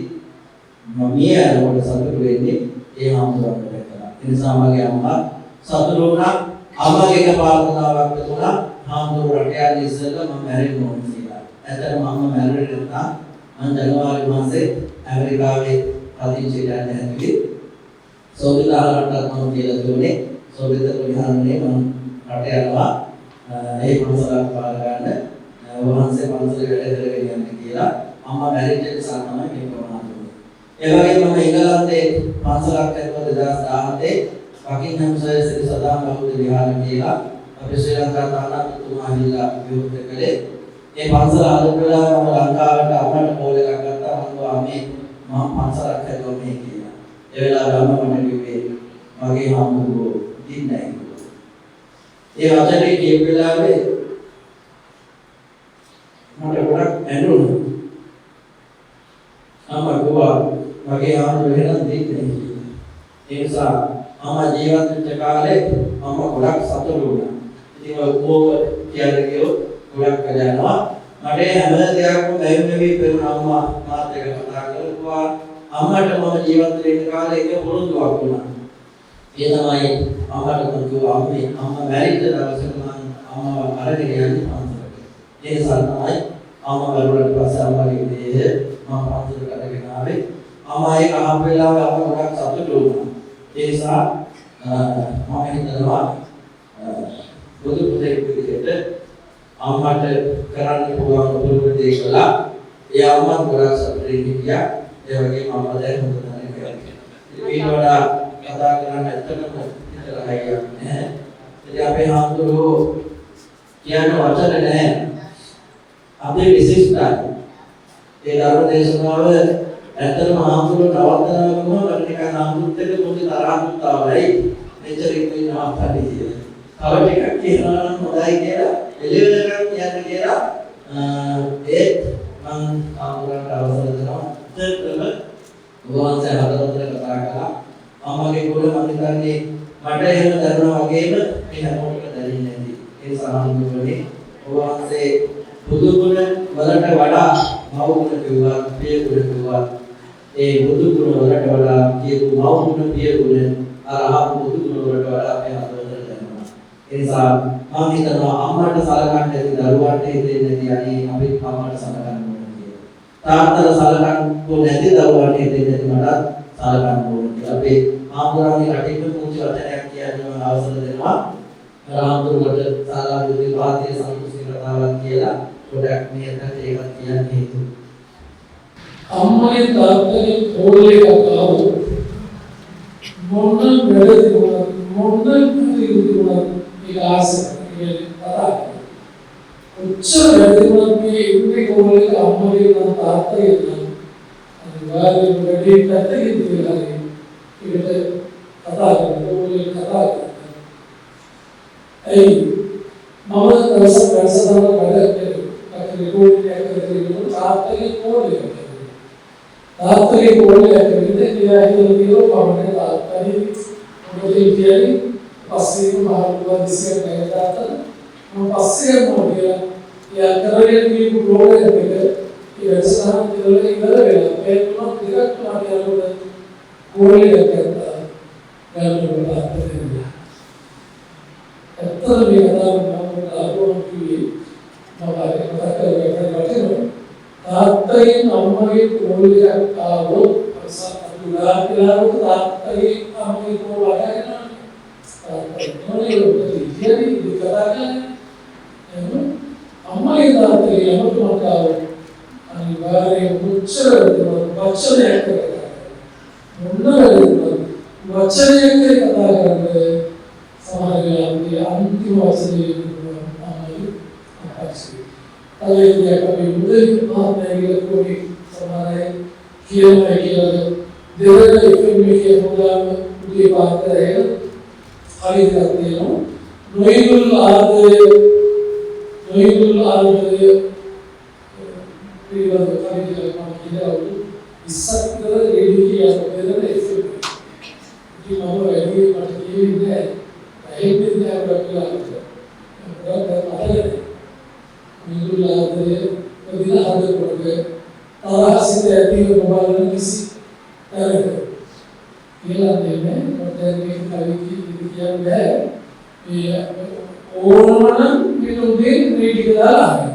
මිය යනකොට සතුටු වෙන්නේ ඒ හාමුදුරුවන්ට දැකලා. ඒ නිසා මගේ අම්මා සතුටු වුණා. අම්මගේ ප්‍රාර්ථනාවක් තුණා හාමුදුරු රට යන්නේ ඉස්සෙල්ලා මම මැරෙන්න ඕන කියලා. ඇත්තටම අම්මා මැරෙන්නේ නැත්නම් මම ජනවාරි මාසේ ඇමරිකාවේ පදිංචිට යන්න හැදුවේ. සෝවිතාලටත් මම කියලා දුන්නේ. සෝවිත ප්‍රධානනේ මම රට යනවා. ඒ පන්සලක් පාර ගන්න. වහන්සේ පන්සලේ වැඩ කරගෙන යන්න කියලා අම්මා මැරිච්ච නිසා තමයි මේ ප්‍රමාණ දුන්නේ. ඒ වගේම මම ඉංගලන්තේ පන්සලක් ඇතුළත 2017 බකින්හම්ෂයර් ශ්‍රී සදාම් බෞද්ධ විහාර කියලා අපේ ශ්‍රී ලංකා තානාපතිතුමා හිලා විවෘත කළේ. ඒ පන්සල ආරම්භලා මම ලංකාවට අපරට පොල් එකක් ගත්තා. මම අම්මේ මම පන්සලක් හැදුවා මේ කියලා. ඒ වෙලාවට අම්මා මට කිව්වේ මගේ හාමුදුරුවෝ දින්නේ නැහැ. ඒ වචනේ කියපු වෙලාවේ මට ගොඩක් ඇඬුණා. අම්මා කිව්වා මගේ හාමුදුරුවෝ එහෙනම් දින්නේ නැහැ. ඒ නිසා අම්මා ජීවත් වෙච්ච කාලේ අම්මා ගොඩක් සතුටු වුණා. ඉතින් ඔය කියන්නේ ගියොත් ගොඩක් කඩනවා. මට හැම දෙයක්ම බැහැමෙවි පෙරුණ අම්මා මාත් එක්ක කතා කරලා අම්මට මම ජීවත් වෙන්න කාලේ එක පොරොන්දුවක් වුණා. ඒ තමයි අම්මට මම කිව්වා අම්මා මැරිච්ච දවසේ මම අම්මාව අරගෙන යන්නේ පන්සලට. ඒ නිසා තමයි අම්මා මරුණට පස්සේ අම්මාගේ දේහ මම පන්සලට අරගෙන ආවේ. අම්මා ඒක අහපු වෙලාවේ අම්මා ගොඩක් සතුටු වුණා. ඒ නිසා මම හිතනවා බුදු පුතෙක් විදිහට අම්මට කරන්න පුළුවන් උපරිම දේ කළා. ඒ අම්මා ගොඩක් සතුටින් හිටියා. ඒ වගේම අම්මා දැන් හොඳ තැනක ඉන්නවා. ඊට වඩා කතා කරන්න ඇත්තටම හිතලා හයියක් නැහැ. ඉතින් අපේ හාමුදුරුවෝ කියන වචන නැහැ. අපේ විශේෂයි. ඒ ධර්ම දේශනාව ඇත්තටම හාමුදුරුවෝ නවත්තනවා වගේම නිකන් හාමුදුරුවොත් එක්ක පොඩි තරහක් ආවයි. මෙච්චර ඉක්මනින් නවත්තන්නේ කියලා. තව ටිකක් කියනවා නම් හොඳයි කියලා එළිවෙනකම් කියන්න කියලා ඒත් මම හාමුදුරුවන්ට අවසර දෙනවා. ඇත්තටම වහන්සේ හදවතට කතා කළා. අම්මගේ කුල මම හිතන්නේ මට එහෙම දරනවා වගේම මේ හැමෝටම දැනෙන්නේ නැති. ඒ සාහනුවනේ වහන්සේ බුදු ගුණ වලට වඩා මව් ගුණ කිව්වා, පිය ගුණ කිව්වා. ඒ බුදු ගුණ වලට වඩා කියපු මව් ගුණ, පිය ගුණ අරහත් බුදු ගුණ වලට වඩා අපේ හදවතට දැනෙනවා. ඒ නිසා මම හිතනවා අම්මට සලකන්න ඇති දරුවන්ට හිතෙන්නේ නැති අනේ අපි අම්මට සලකන්න ඕනේ කියලා. තාත්තට සලකන්න නැති දරුවන්ට හිතෙන්නේ නැති මටත් සලකන්න ඕනේ කියලා. අපේ ආම්බුරාගේ කටින් පුංචි වචනයක් කියන්න අවසර දෙනවා. රාම්දුරට සාලාවිදී වාදී සම්පූර්ණ කතාවක් කියලා පොඩක් මේකට ඒකත් කියන්න හේතු. අම්මගේ තාත්තගේ කෝලේ කතාව මොන වෙලද මොන කිරිදුණා ඒ ආසකේ කතා. උච්චර වෙලදී මේ ඉන්නේ කෝලේ අම්මගේ තාත්තගේ අනිවාර්යයෙන් වැඩි පැත්තකින් ඉඳලා ඒකට කතා කරනවා කතා ඒ මම දවස් වැඩසටහන වැඩ රෙකෝඩින් එකක් කරගෙන තාත්තගේ කෝලේ කරන්නේ කියලා හිතලා පමණ තාත්තගේ මොකද කියන්නේ පස්සේ මහලුවා දිසියක් නැගතාත මම පස්සේ මොකද යා කරගෙන ගිහපු ප්‍රෝග්‍රෑම් එක ඒ වැඩසටහන කියලා ඉවර වෙලා ඒ තුනක් දෙකක් මාත් යනකොට කෝලේ කරලා ගන්න තාත්තගේ ඇත්තම මේ කතාව මම ආවොත් කිව්වේ මම තාත්තගෙන් අම්මගේ කෝලයක් ආවොත් අසතුලා කියලා තාත්තගේ අම්මගේ කෝල වඩගෙන තාත්තගේ ඉතිරි කතා කරන්නේ අම්මගේ තාත්තගේ යමතුමක් ආවොත් අනිවාර්යයෙන් උච්චර වචනයක් කරලා මොනවා වචනයක් කතා කරන්නේ සමාජයේ අන්තිම වශයෙන් අමයි අපක්ෂේ. අලෙවිය කපි මුදල් මහත්මයාගේ කොටි සමාජයේ කියනවා කියලා දෙවන ඉන්ෆර්මේෂන් හොදාම උදේ පාරේ හරියට තියෙනවා. නොයිදුල් ආදේ පිළිබඳ කවිදයක් මම කියනවා. ඉස්සක්කර රේඩියෝ කියන දෙවන ඉතින් මම වැඩි මට කියන්නේ ඒක දෙයක් කියලා අපිට මිදුලාදේ විලා හදපොඩේ තරහසිත ඇති මොබයිල් කිසි තරක කියලා දෙන්නේ මට මේ කවි කියන්නේ මේ ඕනම නම් මේ උදේ රේඩියෝ දාලා